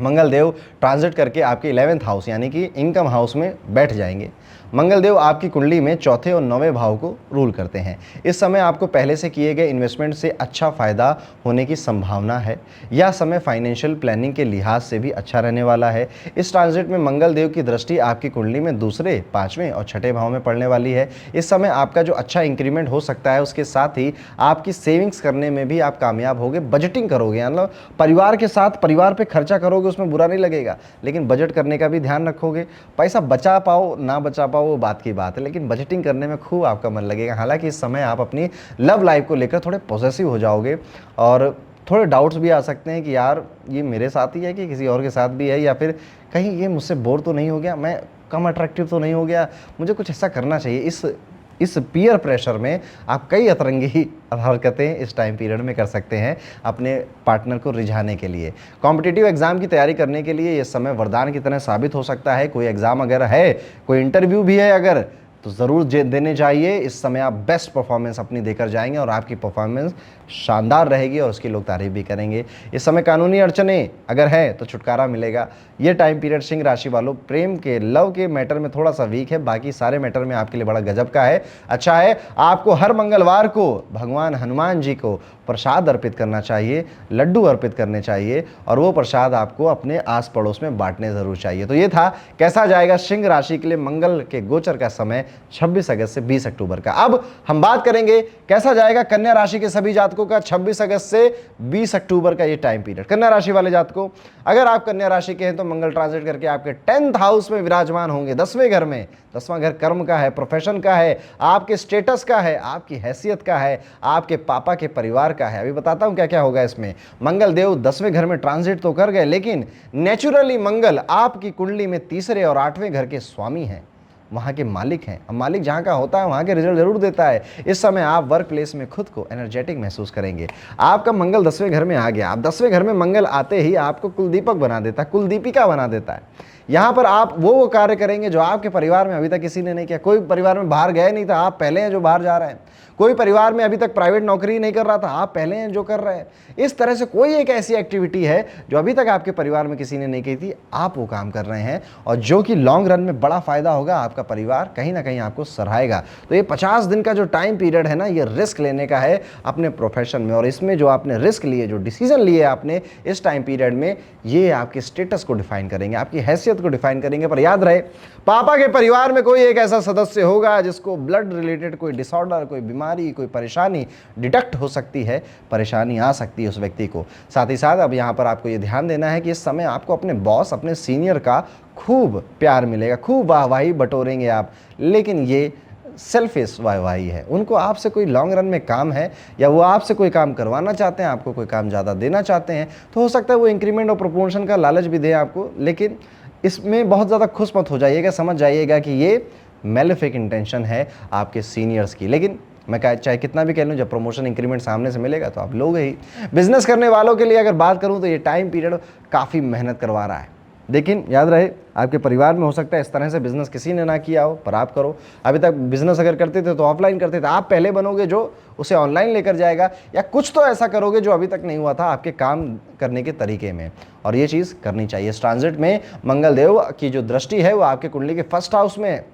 मंगल देव ट्रांजिट करके आपके 11th हाउस यानी कि इनकम हाउस में बैठ जाएंगे। मंगल देव आपकी कुंडली में चौथे और 9वें भाव को रूल करते हैं। इस समय आपको पहले से किए गए इन्वेस्टमेंट से अच्छा फायदा होने की संभावना है। यह समय फाइनेंशियल प्लानिंग के लिहाज से भी अच्छा रहने वाला है। इस ट्रांजिट में मंगल देव की दृष्टि आपकी कुंडली में दूसरे, 5वें और 6ठे भाव में पड़ने वाली है। इस समय आपका जो अच्छा इंक्रीमेंट हो सकता है, उसके साथ ही आपकी सेविंग्स करने में भी आप कामयाब होगे। बजटिंग करोगे, मतलब परिवार के साथ परिवार पे खर्चा करोगे, उसमें बुरा नहीं लगेगा, लेकिन बजट करने का भी ध्यान रखोगे। पैसा बचा पाओ ना बचा पाओ वो बात की बात है, लेकिन बजटिंग करने में खूब आपका मन लगेगा। हालांकि इस समय आप अपनी लव लाइफ को लेकर थोड़े पॉसेसिव हो जाओगे और थोड़े डाउट्स भी आ सकते हैं कि यार ये मेरे साथ ही है कि किसी और के साथ भी है, या फिर कहीं ये मुझसे बोर तो नहीं हो गया, मैं कम अट्रैक्टिव तो नहीं हो गया, मुझे कुछ ऐसा करना चाहिए। इस पीयर प्रेशर में आप कई अतरंगी हरकतें इस टाइम पीरियड में कर सकते हैं अपने पार्टनर को रिझाने के लिए। कॉम्पिटिटिव एग्जाम की तैयारी करने के लिए ये समय वरदान की तरह साबित हो सकता है। कोई एग्जाम अगर है, कोई इंटरव्यू भी है अगर, तो ज़रूर देने चाहिए। इस समय आप बेस्ट परफॉर्मेंस अपनी देकर जाएंगे और आपकी परफॉर्मेंस शानदार रहेगी और उसकी लोग तारीफ भी करेंगे। इस समय कानूनी अड़चने अगर है तो छुटकारा मिलेगा। ये टाइम पीरियड सिंह राशि वालों प्रेम के, लव के मैटर में थोड़ा सा वीक है, बाकी सारे मैटर में आपके लिए बड़ा गजब का है, अच्छा है। आपको हर मंगलवार को भगवान हनुमान जी को प्रसाद अर्पित करना चाहिए, लड्डू अर्पित करने चाहिए, और वो प्रसाद आपको अपने आस पड़ोस में बांटने ज़रूर चाहिए। तो ये था कैसा जाएगा सिंह राशि के लिए मंगल के गोचर का समय 26 अगस्त से 20 अक्टूबर का। अब हम बात करेंगे कैसा जाएगा कन्या राशि के सभी जातकों का 26 अगस्त से 20 अक्टूबर का ये टाइम पीरियड। कन्या राशि वाले जातकों, अगर आप कन्या राशि के हैं तो मंगल ट्रांजिट करके आपके 10th हाउस में विराजमान होंगे, 10वें घर में। 10वां घर कर्म का है, प्रोफेशन का है, आपके स्टेटस का है, आपकी हैसियत का है, आपके पापा के परिवार का है। अभी बताता हूं क्या क्या होगा इसमें। मंगल देव 10वें घर में ट्रांजिट तो कर गए, लेकिन नेचुरली मंगल आपकी कुंडली में 3रे और 8वें घर के स्वामी हैं, वहाँ के मालिक हैं। अब मालिक जहाँ का होता है वहाँ के रिजल्ट जरूर देता है। इस समय आप वर्क प्लेस में खुद को एनर्जेटिक महसूस करेंगे। आपका मंगल 10वें घर में आ गया। अब 10वें घर में मंगल आते ही आपको कुलदीपक बना देता है, कुलदीपिका बना देता है। यहाँ पर आप वो कार्य करेंगे जो आपके परिवार में अभी तक किसी ने नहीं किया। कोई परिवार में बाहर गया नहीं था, आप पहले हैं जो बाहर जा रहे हैं। कोई परिवार में अभी तक प्राइवेट नौकरी नहीं कर रहा था, आप पहले हैं जो कर रहे हैं। इस तरह से कोई एक ऐसी एक्टिविटी है जो अभी तक आपके परिवार में किसी ने नहीं की थी, आप वो काम कर रहे हैं, और जो कि लॉन्ग रन में बड़ा फायदा होगा। आपका परिवार कहीं ना कहीं आपको सराहेगा। तो ये 50 दिन का जो टाइम पीरियड है ना, ये रिस्क लेने का है अपने प्रोफेशन में, और इसमें जो आपने रिस्क लिए, जो डिसीजन लिए आपने इस टाइम पीरियड में, ये आपके स्टेटस को डिफाइन करेंगे, आपकी हैसियत को डिफाइन करेंगे। पर याद रहे, पापा के परिवार में कोई एक ऐसा सदस्य होगा जिसको ब्लड रिलेटेड कोई डिसऑर्डर, कोई बीमारी, कोई परेशानी डिटेक्ट हो सकती है, परेशानी आ सकती है उस व्यक्ति को। साथ ही साथ अब यहाँ पर आपको ये ध्यान देना है कि इस समय आपको अपने बॉस, अपने सीनियर का खूब प्यार मिलेगा, खूब वाहवाही बटोरेंगे आप, लेकिन ये सेल्फिश वाहवाही है। उनको आपसे कोई लॉन्ग रन में काम है, या वो आपसे कोई काम करवाना चाहते हैं, आपको कोई काम ज़्यादा देना चाहते हैं, तो हो सकता है वो इंक्रीमेंट और प्रमोशन का लालच भी दें आपको, लेकिन इसमें बहुत ज़्यादा खुश मत हो जाइएगा। समझ जाइएगा कि ये मेलेफिक इंटेंशन है आपके सीनियर्स की। लेकिन मैं चाहे कितना भी कह लूँ, जब प्रमोशन इंक्रीमेंट सामने से मिलेगा तो आप लोग ही। बिजनेस करने वालों के लिए अगर बात करूँ तो ये टाइम पीरियड काफ़ी मेहनत करवा रहा है, लेकिन याद रहे आपके परिवार में हो सकता है इस तरह से बिजनेस किसी ने ना किया हो, पर आप करो। अभी तक बिजनेस अगर करते थे तो ऑफलाइन करते थे, आप पहले बनोगे जो उसे ऑनलाइन लेकर जाएगा, या कुछ तो ऐसा करोगे जो अभी तक नहीं हुआ था आपके काम करने के तरीके में, और ये चीज़ करनी चाहिए। इस ट्रांजिट में मंगल देव की जो दृष्टि है वो आपके कुंडली के फर्स्ट हाउस में है।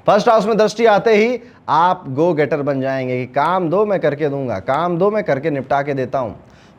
फर्स्ट हाउस में दृष्टि आते ही आप गो गेटर बन जाएंगे कि काम दो मैं करके दूंगा, काम दो मैं करके निपटा के देता हूं।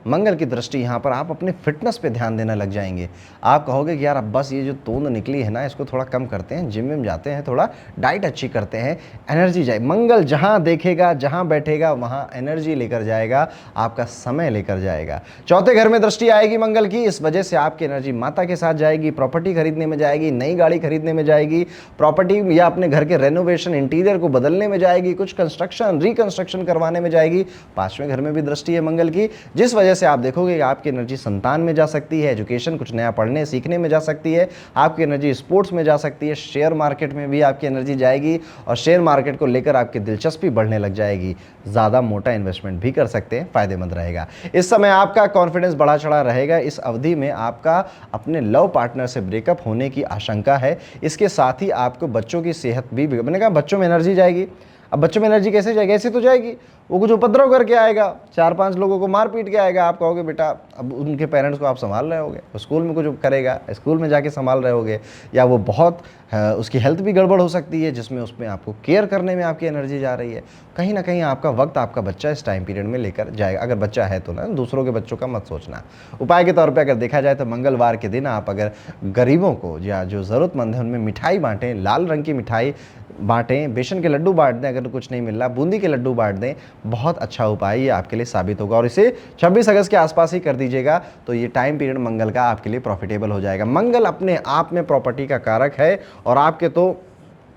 मंगल की दृष्टि यहाँ पर आप अपने फिटनेस पे ध्यान देने लग जाएंगे। आप कहोगे कि यार अब बस ये जो तोंद निकली है ना, इसको थोड़ा कम करते हैं, जिम में जाते हैं, थोड़ा डाइट अच्छी करते हैं, एनर्जी जाए। मंगल जहाँ देखेगा, जहाँ बैठेगा, वहाँ एनर्जी लेकर जाएगा, आपका समय लेकर जाएगा। चौथे घर में दृष्टि आएगी मंगल की, इस वजह से आपकी एनर्जी माता के साथ जाएगी, प्रॉपर्टी खरीदने में जाएगी, नई गाड़ी खरीदने में जाएगी, प्रॉपर्टी या अपने घर के रेनोवेशन, इंटीरियर को बदलने में जाएगी, कुछ कंस्ट्रक्शन, रिकंस्ट्रक्शन करवाने में जाएगी। 5वें घर में भी दृष्टि है मंगल की, जिस वजह से आप देखोगे कि आपकी एनर्जी संतान में जा सकती है, एजुकेशन, कुछ नया पढ़ने सीखने में जा सकती है, आपकी एनर्जी स्पोर्ट्स में जा सकती है, शेयर मार्केट में भी आपकी एनर्जी जाएगी, और शेयर मार्केट को लेकर आपकी दिलचस्पी बढ़ने लग जाएगी। ज़्यादा मोटा इन्वेस्टमेंट भी कर सकते हैं, फायदेमंद रहेगा। इस समय आपका कॉन्फिडेंस बढ़ा चढ़ा रहेगा। इस अवधि में आपका अपने लव पार्टनर से ब्रेकअप होने की आशंका है। इसके साथ ही आपको बच्चों की सेहत भी, मैंने कहा बच्चों में एनर्जी जाएगी। अब बच्चों में एनर्जी कैसे जाएगी? ऐसे तो जाएगी, वो कुछ उपद्रव करके आएगा, 4-5 लोगों को मार पीट के आएगा। आप कहोगे बेटा अब उनके पेरेंट्स को आप संभाल रहे होगे, स्कूल में कुछ करेगा, स्कूल में जाके संभाल रहे होगे, या वो बहुत उसकी हेल्थ भी गड़बड़ हो सकती है जिसमें उसमें आपको केयर करने में आपकी एनर्जी जा रही है। कहीं ना कहीं आपका वक्त आपका बच्चा इस टाइम पीरियड में लेकर जाएगा, अगर बच्चा है तो ना, दूसरों के बच्चों का मत सोचना। उपाय के तौर पे अगर देखा जाए तो मंगलवार के दिन आप अगर गरीबों को या जो ज़रूरतमंद है उनमें मिठाई बांटें, लाल रंग की मिठाई बांटें, बेसन के लड्डू बांट दें, अगर कुछ नहीं मिल रहा बूंदी के लड्डू बांट दें, बहुत अच्छा उपाय ये आपके लिए साबित होगा। और इसे 26 अगस्त के आसपास ही कर दीजिएगा तो ये टाइम पीरियड मंगल का आपके लिए प्रॉफिटेबल हो जाएगा। मंगल अपने आप में प्रॉपर्टी का कारक है और आपके तो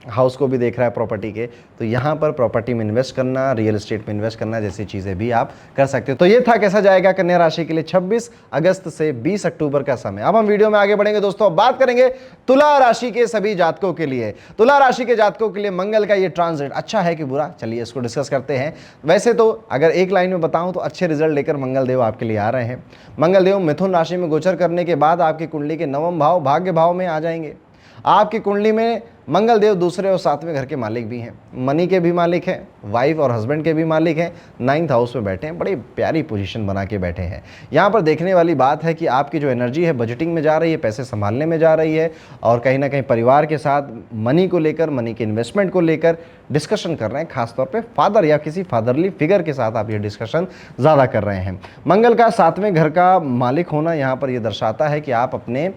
हाउस को भी देख रहा है प्रॉपर्टी के, तो यहाँ पर प्रॉपर्टी में इन्वेस्ट करना, रियल एस्टेट में इन्वेस्ट करना जैसी चीज़ें भी आप कर सकते हो। तो ये था कैसा जाएगा कन्या राशि के लिए 26 अगस्त से 20 अक्टूबर का समय। अब हम वीडियो में आगे बढ़ेंगे दोस्तों, अब बात करेंगे तुला राशि के सभी जातकों के लिए। तुला राशि के जातकों के लिए मंगल का ये ट्रांजिट अच्छा है कि बुरा, चलिए इसको डिस्कस करते हैं। वैसे तो अगर एक लाइन में बताऊं तो अच्छे रिजल्ट लेकर मंगल देव आपके लिए आ रहे हैं। मंगल देव मिथुन राशि में गोचर करने के बाद आपकी कुंडली के 9वें भाव भाग्य भाव में आ जाएंगे। आपकी कुंडली में मंगल देव दूसरे और 7वें घर के मालिक भी हैं, मनी के भी मालिक हैं, वाइफ और हस्बैंड के भी मालिक हैं, 9th हाउस में बैठे हैं, बड़ी प्यारी पोजीशन बना के बैठे हैं। यहाँ पर देखने वाली बात है कि आपकी जो एनर्जी है बजटिंग में जा रही है, पैसे संभालने में जा रही है, और कहीं ना कहीं परिवार के साथ मनी को लेकर, मनी के इन्वेस्टमेंट को लेकर डिस्कशन कर रहे हैं। खासतौर पर फादर या किसी फादरली फिगर के साथ आप ये डिस्कशन ज़्यादा कर रहे हैं। मंगल का 7वें घर का मालिक होना यहाँ पर यह दर्शाता है कि आप अपने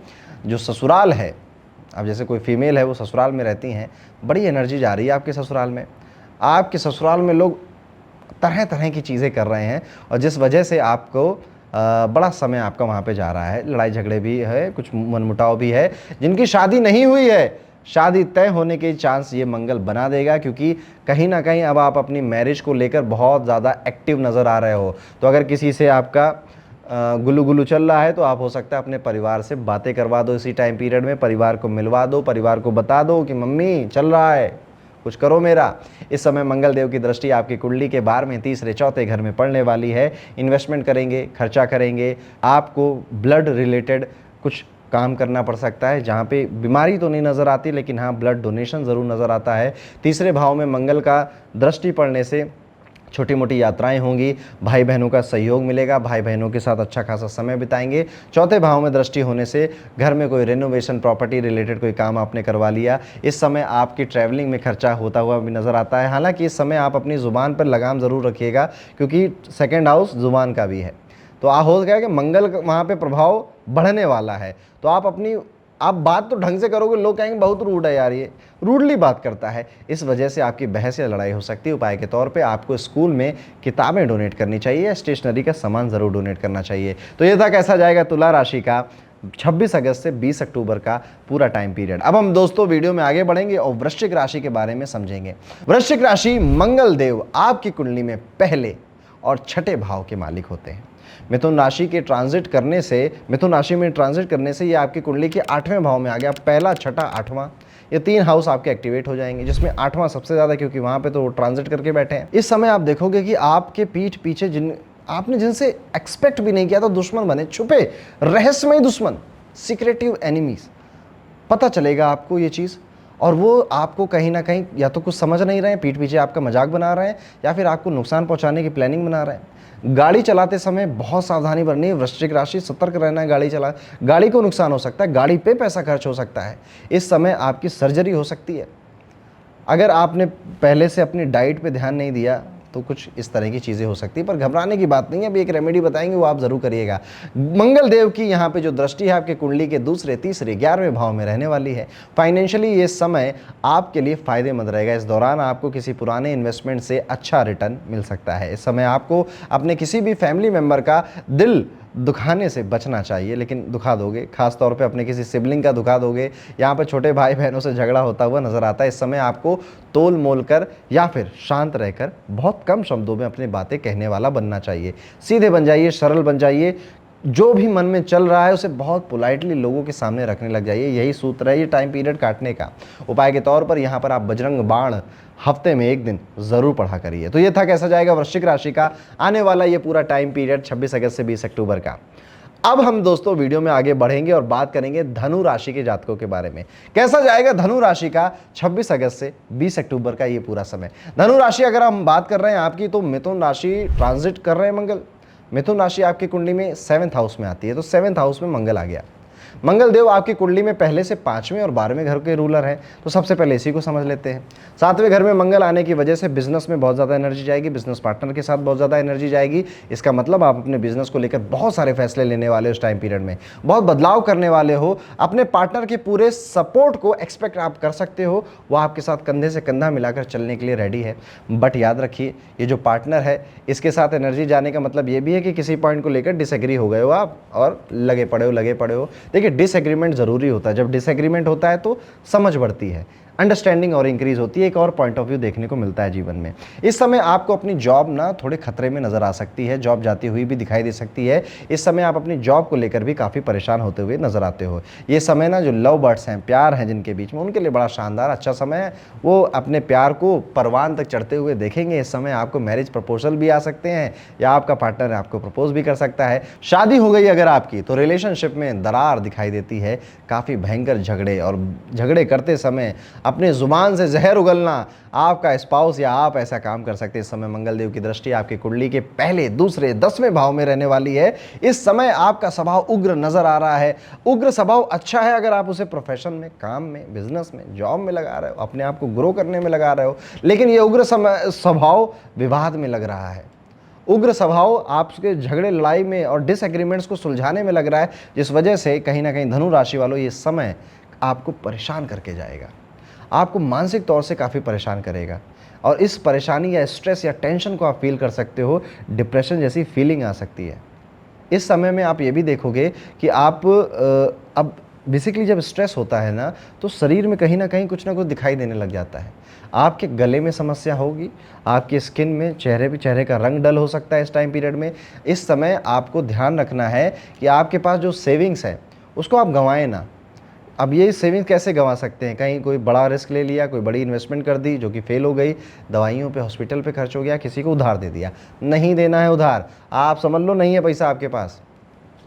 जो ससुराल है, अब जैसे कोई फीमेल है वो ससुराल में रहती हैं, बड़ी एनर्जी जा रही है आपके ससुराल में। आपके ससुराल में लोग तरह तरह की चीज़ें कर रहे हैं और जिस वजह से आपको बड़ा समय आपका वहाँ पे जा रहा है। लड़ाई झगड़े भी है, कुछ मनमुटाव भी है। जिनकी शादी नहीं हुई है, शादी तय होने के चांस ये मंगल बना देगा, क्योंकि कहीं ना कहीं अब आप अपनी मैरिज को लेकर बहुत ज़्यादा एक्टिव नज़र आ रहे हो। तो अगर किसी से आपका गुल्लू गुल्लू चल रहा है तो आप हो सकता है अपने परिवार से बातें करवा दो इसी टाइम पीरियड में, परिवार को मिलवा दो, परिवार को बता दो कि मम्मी चल रहा है, कुछ करो मेरा। इस समय मंगल देव की दृष्टि आपकी कुंडली के 12वें, 3रे, 4थे घर में पड़ने वाली है। इन्वेस्टमेंट करेंगे, खर्चा करेंगे, आपको ब्लड रिलेटेड कुछ काम करना पड़ सकता है, जहाँ पे बीमारी तो नहीं नज़र आती लेकिन हाँ ब्लड डोनेशन ज़रूर नज़र आता है। 3रे भाव में मंगल का दृष्टि पड़ने से छोटी मोटी यात्राएं होंगी, भाई बहनों का सहयोग मिलेगा, भाई बहनों के साथ अच्छा खासा समय बिताएंगे। 4थे भाव में दृष्टि होने से घर में कोई रेनोवेशन, प्रॉपर्टी रिलेटेड कोई काम आपने करवा लिया। इस समय आपकी ट्रैवलिंग में खर्चा होता हुआ भी नज़र आता है। हालांकि इस समय आप अपनी ज़ुबान पर लगाम ज़रूर रखिएगा, क्योंकि 2nd हाउस ज़ुबान का भी है। तो हो गया कि मंगल वहाँ पर प्रभाव बढ़ने वाला है, तो आप बात तो ढंग से करोगे, लोग कहेंगे बहुत रूड है यार, ये रूडली बात करता है। इस वजह से आपकी बहस या लड़ाई हो सकती है। उपाय के तौर पे आपको स्कूल में किताबें डोनेट करनी चाहिए या स्टेशनरी का सामान ज़रूर डोनेट करना चाहिए। तो ये था कैसा जाएगा तुला राशि का 26 अगस्त से 20 अक्टूबर का पूरा टाइम पीरियड। अब हम दोस्तों वीडियो में आगे बढ़ेंगे और वृश्चिक राशि के बारे में समझेंगे। वृश्चिक राशि, मंगल देव आपकी कुंडली में पहले और 6ठे भाव के मालिक होते हैं। मिथुन राशि में ट्रांजिट करने से ये आपकी कुंडली के 8वें भाव में आ गया। पहला, 6ठा, 8वां, ये 3 हाउस आपके एक्टिवेट हो जाएंगे, जिसमें 8वां सबसे ज़्यादा, क्योंकि वहाँ पे तो वो ट्रांजिट करके बैठे हैं। इस समय आप देखोगे कि आपके पीठ पीछे आपने जिनसे एक्सपेक्ट भी नहीं किया था दुश्मन बने, छुपे रहस्यमय दुश्मन, सीक्रेटिव एनिमीज, पता चलेगा आपको ये चीज़। और वो आपको कहीं ना कहीं या तो कुछ समझ नहीं रहे हैं, पीठ पीछे आपका मजाक बना रहे हैं, या फिर आपको नुकसान पहुंचाने की प्लानिंग बना रहे हैं। गाड़ी चलाते समय बहुत सावधानी बरतनी है। वृश्चिक राशि, सतर्क रहना है। गाड़ी को नुकसान हो सकता है, गाड़ी पे पैसा खर्च हो सकता है। इस समय आपकी सर्जरी हो सकती है। अगर आपने पहले से अपनी डाइट पे ध्यान नहीं दिया तो कुछ इस तरह की चीज़ें हो सकती है, पर घबराने की बात नहीं है। अभी एक रेमेडी बताएंगे, वो आप जरूर करिएगा। मंगल देव की यहाँ पे जो दृष्टि है आपके कुंडली के 2रे, 3रे, 11वें भाव में रहने वाली है। फाइनेंशियली ये समय आपके लिए फायदेमंद रहेगा। इस दौरान आपको किसी पुराने इन्वेस्टमेंट से अच्छा रिटर्न मिल सकता है। इस समय आपको अपने किसी भी फैमिली मेम्बर का दिल दुखाने से बचना चाहिए, लेकिन दुखा दोगे। खास तौर पे अपने किसी सिबलिंग का दुखा दोगे। यहाँ पर छोटे भाई बहनों से झगड़ा होता हुआ नजर आता है। इस समय आपको तोल मोल कर या फिर शांत रहकर बहुत कम शब्दों में अपनी बातें कहने वाला बनना चाहिए। सीधे बन जाइए, सरल बन जाइए। जो भी मन में चल रहा है उसे बहुत पोलाइटली लोगों के सामने रखने लग जाइए। यही सूत्र है ये टाइम पीरियड काटने का। उपाय के तौर पर यहाँ पर आप बजरंग बाण हफ्ते में 1 दिन जरूर पढ़ा करिए। तो ये था कैसा जाएगा वृश्चिक राशि का आने वाला ये पूरा टाइम पीरियड 26 अगस्त से 20 अक्टूबर का। अब हम दोस्तों वीडियो में आगे बढ़ेंगे और बात करेंगे धनु राशि के जातकों के बारे में। कैसा जाएगा धनु राशि का 26 अगस्त से 20 अक्टूबर का ये पूरा समय। धनु राशि अगर हम बात कर रहे हैं आपकी, तो मिथुन राशि ट्रांजिट कर रहे हैं मंगल। मिथुन राशि आपकी कुंडली में 7th हाउस में आती है, तो 7th हाउस में मंगल आ गया। मंगल देव आपकी कुंडली में पहले से 5वें और 12वें घर के रूलर हैं, तो सबसे पहले इसी को समझ लेते हैं। 7वें घर में मंगल आने की वजह से बिजनेस में बहुत ज़्यादा एनर्जी जाएगी, बिजनेस पार्टनर के साथ बहुत ज़्यादा एनर्जी जाएगी। इसका मतलब आप अपने बिजनेस को लेकर बहुत सारे फैसले लेने वाले हो इस टाइम पीरियड में, बहुत बदलाव करने वाले हो। अपने पार्टनर के पूरे सपोर्ट को एक्सपेक्ट आप कर सकते हो, वो आपके साथ कंधे से कंधा मिलाकर चलने के लिए रेडी है। बट याद रखिए, ये जो पार्टनर है इसके साथ एनर्जी जाने का मतलब ये भी है कि किसी पॉइंट को लेकर डिसएग्री हो गए हो आप और लगे पड़े हो। देखिए, डिसएग्रीमेंट जरूरी होता है। जब डिसएग्रीमेंट होता है तो समझ बढ़ती है, अंडरस्टैंडिंग और इंक्रीज होती है, एक और पॉइंट ऑफ व्यू देखने को मिलता है जीवन में। इस समय आपको अपनी जॉब ना थोड़े खतरे में नजर आ सकती है, जॉब जाती हुई भी दिखाई दे सकती है। इस समय आप अपनी जॉब को लेकर भी काफ़ी परेशान होते हुए नजर आते हो। ये समय ना जो लव बर्ड्स हैं, प्यार हैं जिनके बीच में, उनके लिए बड़ा शानदार अच्छा समय है। वो अपने प्यार को परवान तक चढ़ते हुए देखेंगे। इस समय आपको मैरिज प्रपोजल भी आ सकते हैं, या आपका पार्टनर आपको प्रपोज भी कर सकता है। शादी हो गई अगर आपकी, तो रिलेशनशिप में दरार दिखाई देती है, काफ़ी भयंकर झगड़े, और झगड़े करते समय अपने जुबान से जहर उगलना, आपका स्पाउस या आप ऐसा काम कर सकते हैं। इस समय मंगल देव की दृष्टि आपकी कुंडली के पहले, दूसरे, 10वें भाव में रहने वाली है। इस समय आपका स्वभाव उग्र नजर आ रहा है। उग्र स्वभाव अच्छा है अगर आप उसे प्रोफेशन में, काम में, बिजनेस में, जॉब में लगा रहे हो, अपने आप को ग्रो करने में लगा रहे हो। लेकिन ये उग्र स्वभाव विवाद में लग रहा है। उग्र स्वभाव आपके झगड़े, लड़ाई में और डिसएग्रीमेंट्स को सुलझाने में लग रहा है, जिस वजह से कहीं ना कहीं धनु राशि वालों ये समय आपको परेशान करके जाएगा, आपको मानसिक तौर से काफ़ी परेशान करेगा। और इस परेशानी या स्ट्रेस या टेंशन को आप फील कर सकते हो, डिप्रेशन जैसी फीलिंग आ सकती है। इस समय में आप ये भी देखोगे कि आप अब बेसिकली जब स्ट्रेस होता है ना, तो शरीर में कहीं ना कहीं कुछ ना कुछ दिखाई देने लग जाता है। आपके गले में समस्या होगी, आपके स्किन में, चेहरे का रंग डल हो सकता है इस टाइम पीरियड में। इस समय आपको ध्यान रखना है कि आपके पास जो सेविंग्स है उसको आप गंवाएं ना। अब ये सेविंग्स कैसे गंवा सकते हैं? कहीं कोई बड़ा रिस्क ले लिया, कोई बड़ी इन्वेस्टमेंट कर दी जो कि फेल हो गई, दवाइयों पे, हॉस्पिटल पे खर्च हो गया, किसी को उधार दे दिया। नहीं देना है उधार, आप समझ लो नहीं है पैसा आपके पास।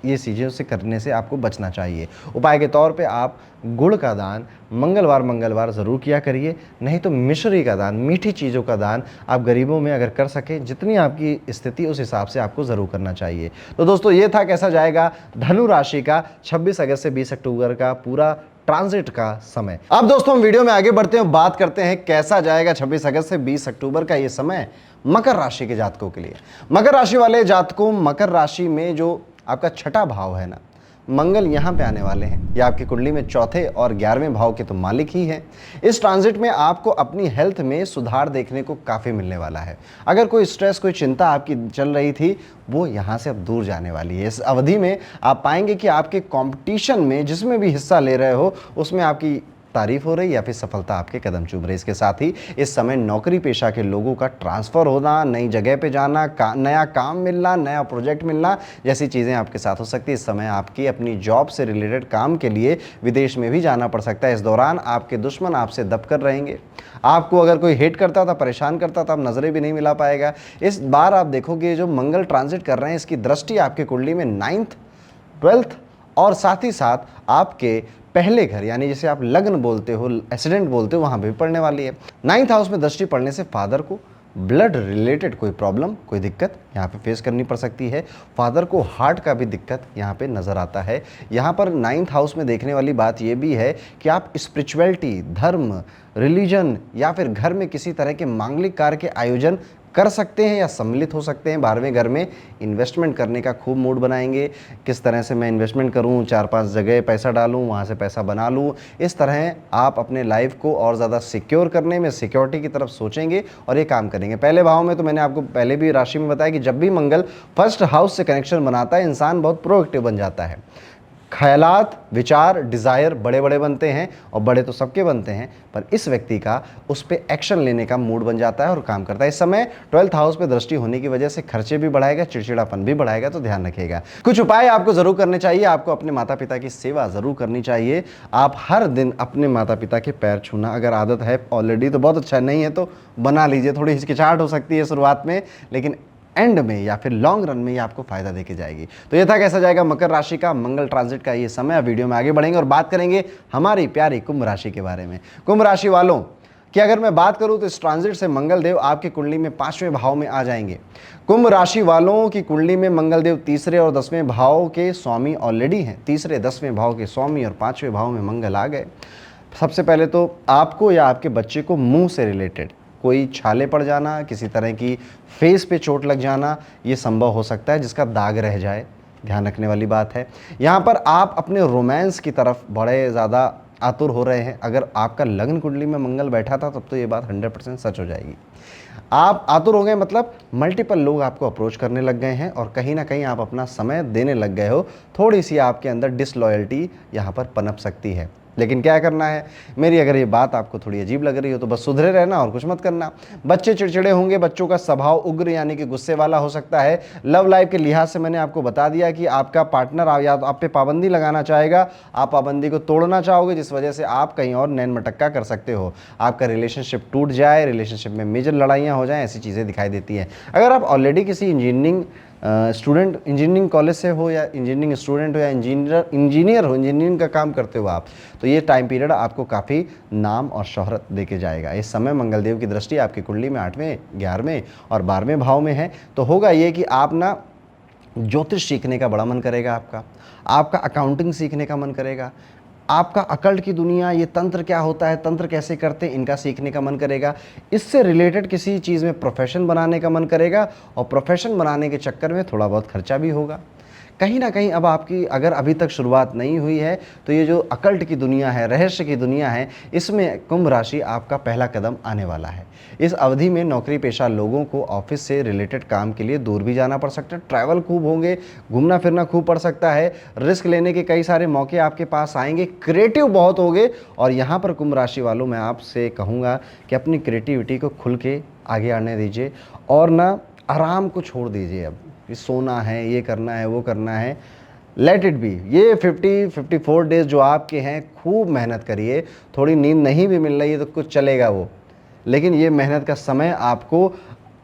ये चीज़ें से करने से आपको बचना चाहिए। उपाय के तौर पे आप गुड़ का दान मंगलवार ज़रूर किया करिए, नहीं तो मिश्री का दान, मीठी चीज़ों का दान आप गरीबों में अगर कर सकें, जितनी आपकी स्थिति उस हिसाब से आपको ज़रूर करना चाहिए। तो दोस्तों, ये था कैसा जाएगा धनु राशि का 26 अगस्त से 20 अक्टूबर का पूरा ट्रांजिट का समय। अब दोस्तों हम वीडियो में आगे बढ़ते हैं, बात करते हैं कैसा जाएगा 26 अगस्त से 20 अक्टूबर का ये समय मकर राशि के जातकों के लिए। मकर राशि वाले जातकों, मकर राशि में जो आपका छठा भाव है ना, मंगल यहाँ पे आने वाले हैं। ये आपकी कुंडली में चौथे और 11वें भाव के तो मालिक ही हैं। इस ट्रांजिट में आपको अपनी हेल्थ में सुधार देखने को काफ़ी मिलने वाला है। अगर कोई स्ट्रेस, कोई चिंता आपकी चल रही थी, वो यहाँ से अब दूर जाने वाली है। इस अवधि में आप पाएंगे कि आपके कंपटीशन में जिसमें भी हिस्सा ले रहे हो, उसमें आपकी तारीफ हो रही या फिर सफलता आपके कदम चूम रही। इसके साथ ही इस समय नौकरी पेशा के लोगों का ट्रांसफ़र होना, नई जगह पे जाना, नया काम मिलना, नया प्रोजेक्ट मिलना जैसी चीज़ें आपके साथ हो सकती है। इस समय आपकी अपनी जॉब से रिलेटेड काम के लिए विदेश में भी जाना पड़ सकता है। इस दौरान आपके दुश्मन आपसे दबकर रहेंगे। आपको अगर कोई हेट करता था, परेशान करता था, आप नज़रें भी नहीं मिला पाएगा। इस बार आप देखोगे जो मंगल ट्रांजिट कर रहे हैं, इसकी दृष्टि आपके कुंडली में 9th, 12th और साथ ही साथ आपके पहले घर, यानी जिसे आप लग्न बोलते हो, एसिडेंट बोलते हो, वहाँ भी पड़ने वाली है। 9th हाउस में दृष्टि पड़ने से फादर को ब्लड रिलेटेड कोई प्रॉब्लम, कोई दिक्कत यहाँ पे फेस करनी पड़ सकती है। फादर को हार्ट का भी दिक्कत यहाँ पे नज़र आता है। यहाँ पर 9th हाउस में देखने वाली बात ये भी है कि आप स्पिरिचुअलिटी, धर्म, रिलीजन या फिर घर में किसी तरह के मांगलिक कार्य के आयोजन कर सकते हैं या सम्मिलित हो सकते हैं। 12वें घर में इन्वेस्टमेंट करने का खूब मूड बनाएंगे। किस तरह से मैं इन्वेस्टमेंट करूं, 4-5 जगह पैसा डालूं, वहां से पैसा बना लूं। इस तरह आप अपने लाइफ को और ज़्यादा सिक्योर करने में, सिक्योरिटी की तरफ सोचेंगे और ये काम करेंगे। पहले भाव में तो मैंने आपको पहले भी राशि में बताया कि जब भी मंगल फर्स्ट हाउस से कनेक्शन बनाता है, इंसान बहुत प्रोएक्टिव बन जाता है। ख्यालात, विचार, डिज़ायर बड़े बड़े बनते हैं, और बड़े तो सबके बनते हैं, पर इस व्यक्ति का उस पर एक्शन लेने का मूड बन जाता है और काम करता है। इस समय 12th हाउस पे दृष्टि होने की वजह से खर्चे भी बढ़ाएगा, चिड़चिड़ापन भी बढ़ाएगा, तो ध्यान रखिएगा। कुछ उपाय आपको ज़रूर करने चाहिए। आपको अपने माता पिता की सेवा ज़रूर करनी चाहिए। आप हर दिन अपने माता पिता के पैर छूना, अगर आदत है ऑलरेडी तो बहुत अच्छा, नहीं है तो बना लीजिए। थोड़ी हिचकिचाहट हो सकती है शुरुआत में, लेकिन एंड में या फिर लॉन्ग रन में ये आपको फायदा देके जाएगी। तो ये था कैसा जाएगा मकर राशि का मंगल ट्रांजिट का ये समय। वीडियो में आगे बढ़ेंगे और बात करेंगे हमारी प्यारी कुंभ राशि के बारे में। कुंभ राशि वालों कि अगर मैं बात करूं तो इस ट्रांजिट से मंगल देव आपकी कुंडली में 5वें भाव में आ जाएंगे। कुंभ राशि वालों की कुंडली में मंगल देव 3रे और 10वें भाव के स्वामी ऑलरेडी हैं। 3रे 10वें भाव के स्वामी और 5वें भाव में मंगल आ गए। सबसे पहले तो आपको या आपके बच्चे को मुंह से रिलेटेड कोई छाले पड़ जाना, किसी तरह की फेस पे चोट लग जाना, ये संभव हो सकता है, जिसका दाग रह जाए, ध्यान रखने वाली बात है। यहाँ पर आप अपने रोमांस की तरफ बड़े ज़्यादा आतुर हो रहे हैं। अगर आपका लग्न कुंडली में मंगल बैठा था तब तो ये बात 100% सच हो जाएगी। आप आतुर हो गए मतलब मल्टीपल लोग आपको अप्रोच करने लग गए हैं और कहीं ना कहीं आप अपना समय देने लग गए हो। थोड़ी सी आपके अंदर डिसलॉयल्टी यहाँ पर पनप सकती है, लेकिन क्या करना है, मेरी अगर ये बात आपको थोड़ी अजीब लग रही हो तो बस सुधरे रहना और कुछ मत करना। बच्चे चिड़चिड़े होंगे, बच्चों का स्वभाव उग्र यानी कि गुस्से वाला हो सकता है। लव लाइफ के लिहाज से मैंने आपको बता दिया कि आपका पार्टनर या तो आप पे पाबंदी लगाना चाहेगा, आप पाबंदी को तोड़ना चाहोगे, जिस वजह से आप कहीं और नैन मटक्का कर सकते हो। आपका रिलेशनशिप टूट जाए, रिलेशनशिप में मेजर लड़ाइयाँ हो जाएँ, ऐसी चीज़ें दिखाई देती हैं। अगर आप ऑलरेडी किसी इंजीनियरिंग कॉलेज से हो या इंजीनियरिंग स्टूडेंट हो या इंजीनियर हो, इंजीनियरिंग का काम करते हो आप, तो ये टाइम पीरियड आपको काफ़ी नाम और शोहरत देके जाएगा। इस समय मंगलदेव की दृष्टि आपकी कुंडली में 8वें, 11वें और 12वें भाव में है। तो होगा ये कि आप ना ज्योतिष सीखने का बड़ा मन करेगा, आपका अकाउंटिंग सीखने का मन करेगा, आपका अकल्ट की दुनिया, ये तंत्र क्या होता है, तंत्र कैसे करते हैं, इनका सीखने का मन करेगा। इससे रिलेटेड किसी चीज़ में प्रोफेशन बनाने का मन करेगा और प्रोफेशन बनाने के चक्कर में थोड़ा बहुत खर्चा भी होगा। कहीं ना कहीं अब आपकी अगर अभी तक शुरुआत नहीं हुई है तो ये जो अकल्ट की दुनिया है, रहस्य की दुनिया है, इसमें कुंभ राशि आपका पहला कदम आने वाला है। इस अवधि में नौकरी पेशा लोगों को ऑफिस से रिलेटेड काम के लिए दूर भी जाना पड़ सकता है, ट्रैवल खूब होंगे, घूमना फिरना खूब पड़ सकता है, रिस्क लेने के कई सारे मौके आपके पास आएंगे, क्रिएटिव बहुत होगे। और यहाँ पर कुंभ राशि वालों मैं आपसे कहूँगा कि अपनी क्रिएटिविटी को खुल के आगे आने दीजिए और ना आराम को छोड़ दीजिए। अब कि सोना है, ये करना है, वो करना है, लेट इट बी। ये 54 डेज जो आपके हैं, खूब मेहनत करिए। थोड़ी नींद नहीं भी मिल रही है तो कुछ चलेगा वो, लेकिन ये मेहनत का समय आपको,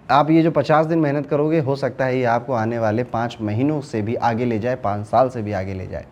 आप ये जो 50 दिन मेहनत करोगे, हो सकता है ये आपको आने वाले 5 महीनों से भी आगे ले जाए, 5 साल से भी आगे ले जाए।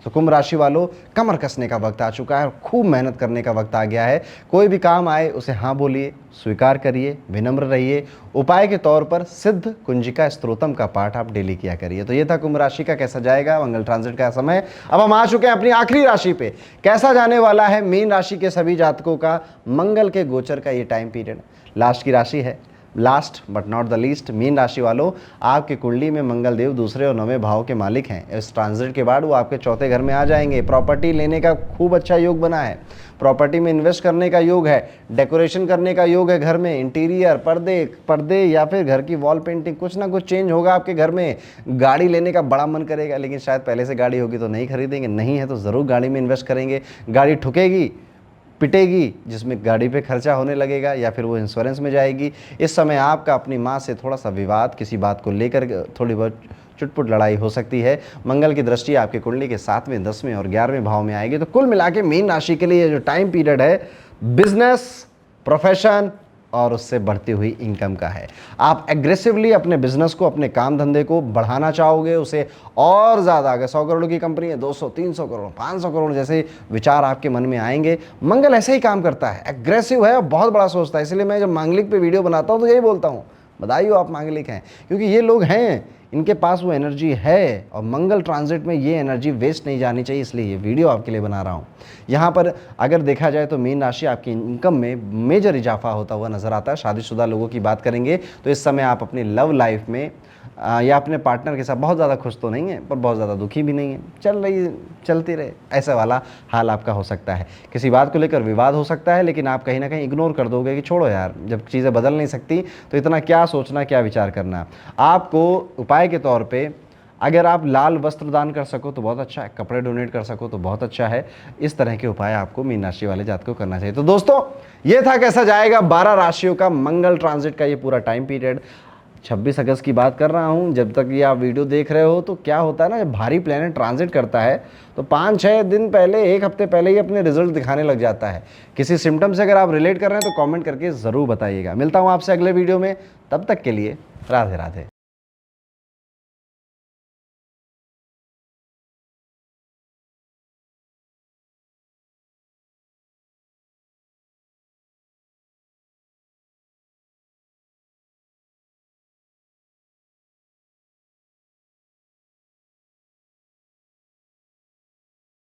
तो कुंभ राशि वालों, कमर कसने का वक्त आ चुका है और खूब मेहनत करने का वक्त आ गया है। कोई भी काम आए उसे हाँ बोलिए, स्वीकार करिए, विनम्र रहिए। उपाय के तौर पर सिद्ध कुंजिका स्तोत्रम का पाठ आप डेली किया करिए। तो ये था कुंभ राशि का कैसा जाएगा मंगल ट्रांजिट का समय। अब हम आ चुके हैं अपनी आखिरी राशि पे, कैसा जाने वाला है मीन राशि के सभी जातकों का मंगल के गोचर का ये टाइम पीरियड। लास्ट की राशि है, last but not the least, mean राशि वालों, आपकी कुंडली में मंगल देव 2रे और 9वें भाव के मालिक हैं। इस ट्रांजिट के बाद वो आपके 4थे घर में आ जाएंगे। प्रॉपर्टी लेने का खूब अच्छा योग बना है, प्रॉपर्टी में इन्वेस्ट करने का योग है, डेकोरेशन करने का योग है, घर में इंटीरियर, पर्दे या फिर घर की वॉल पेंटिंग, कुछ ना कुछ चेंज होगा आपके घर में। गाड़ी लेने का बड़ा मन करेगा, लेकिन शायद पहले से गाड़ी होगी तो नहीं खरीदेंगे, नहीं है तो ज़रूर गाड़ी में इन्वेस्ट करेंगे। गाड़ी ठुकेगी, पिटेगी, जिसमें गाड़ी पे खर्चा होने लगेगा या फिर वो इंश्योरेंस में जाएगी। इस समय आपका अपनी माँ से थोड़ा सा विवाद, किसी बात को लेकर थोड़ी बहुत चुटपुट लड़ाई हो सकती है। मंगल की दृष्टि आपकी कुंडली के 7वें, 10वें और 11वें भाव में आएगी। तो कुल मिला के मीन राशि के लिए जो टाइम पीरियड है, बिजनेस, प्रोफेशन और उससे बढ़ती हुई इनकम का है। आप एग्रेसिवली अपने बिजनेस को, अपने काम धंधे को बढ़ाना चाहोगे, उसे और ज़्यादा, अगर 100 करोड़ की कंपनी है, 200, 300 करोड़, 500 करोड़ जैसे विचार आपके मन में आएंगे। मंगल ऐसे ही काम करता है, एग्रेसिव है और बहुत बड़ा सोचता है। इसलिए मैं जब मांगलिक पे वीडियो बनाता हूँ तो यही बोलता हूँ, बधाई हो आप मांगलिक हैं, क्योंकि ये लोग हैं, इनके पास वो एनर्जी है और मंगल ट्रांजिट में ये एनर्जी वेस्ट नहीं जानी चाहिए, इसलिए ये वीडियो आपके लिए बना रहा हूँ। यहाँ पर अगर देखा जाए तो मीन राशि आपकी इनकम में मेजर इजाफा होता हुआ नजर आता है। शादीशुदा लोगों की बात करेंगे तो इस समय आप अपनी लव लाइफ में या अपने पार्टनर के साथ बहुत ज़्यादा खुश तो नहीं है, पर बहुत ज़्यादा दुखी भी नहीं है, चलती रहे, ऐसा वाला हाल आपका हो सकता है। किसी बात को लेकर विवाद हो सकता है, लेकिन आप कहीं ना कहीं इग्नोर कर दोगे कि छोड़ो यार, जब चीज़ें बदल नहीं सकती तो इतना क्या सोचना, क्या विचार करना। आपको उपाय के तौर पर अगर आप लाल वस्त्र दान कर सको तो बहुत अच्छा है, कपड़े डोनेट कर सको तो बहुत अच्छा है। इस तरह के उपाय आपको मीन राशि वाले जातक को करना चाहिए। तो दोस्तों, ये था कैसा जाएगा 12 राशियों का मंगल ट्रांजिट का ये पूरा टाइम पीरियड। 26 अगस्त की बात कर रहा हूँ। जब तक ये आप वीडियो देख रहे हो तो क्या होता है ना, जब भारी प्लैनेट ट्रांजिट करता है तो 5-6 दिन पहले, 1 हफ्ते पहले ही अपने रिजल्ट दिखाने लग जाता है। किसी सिम्टम से अगर आप रिलेट कर रहे हैं तो कमेंट करके ज़रूर बताइएगा। मिलता हूँ आपसे अगले वीडियो में, तब तक के लिए राधे राधे।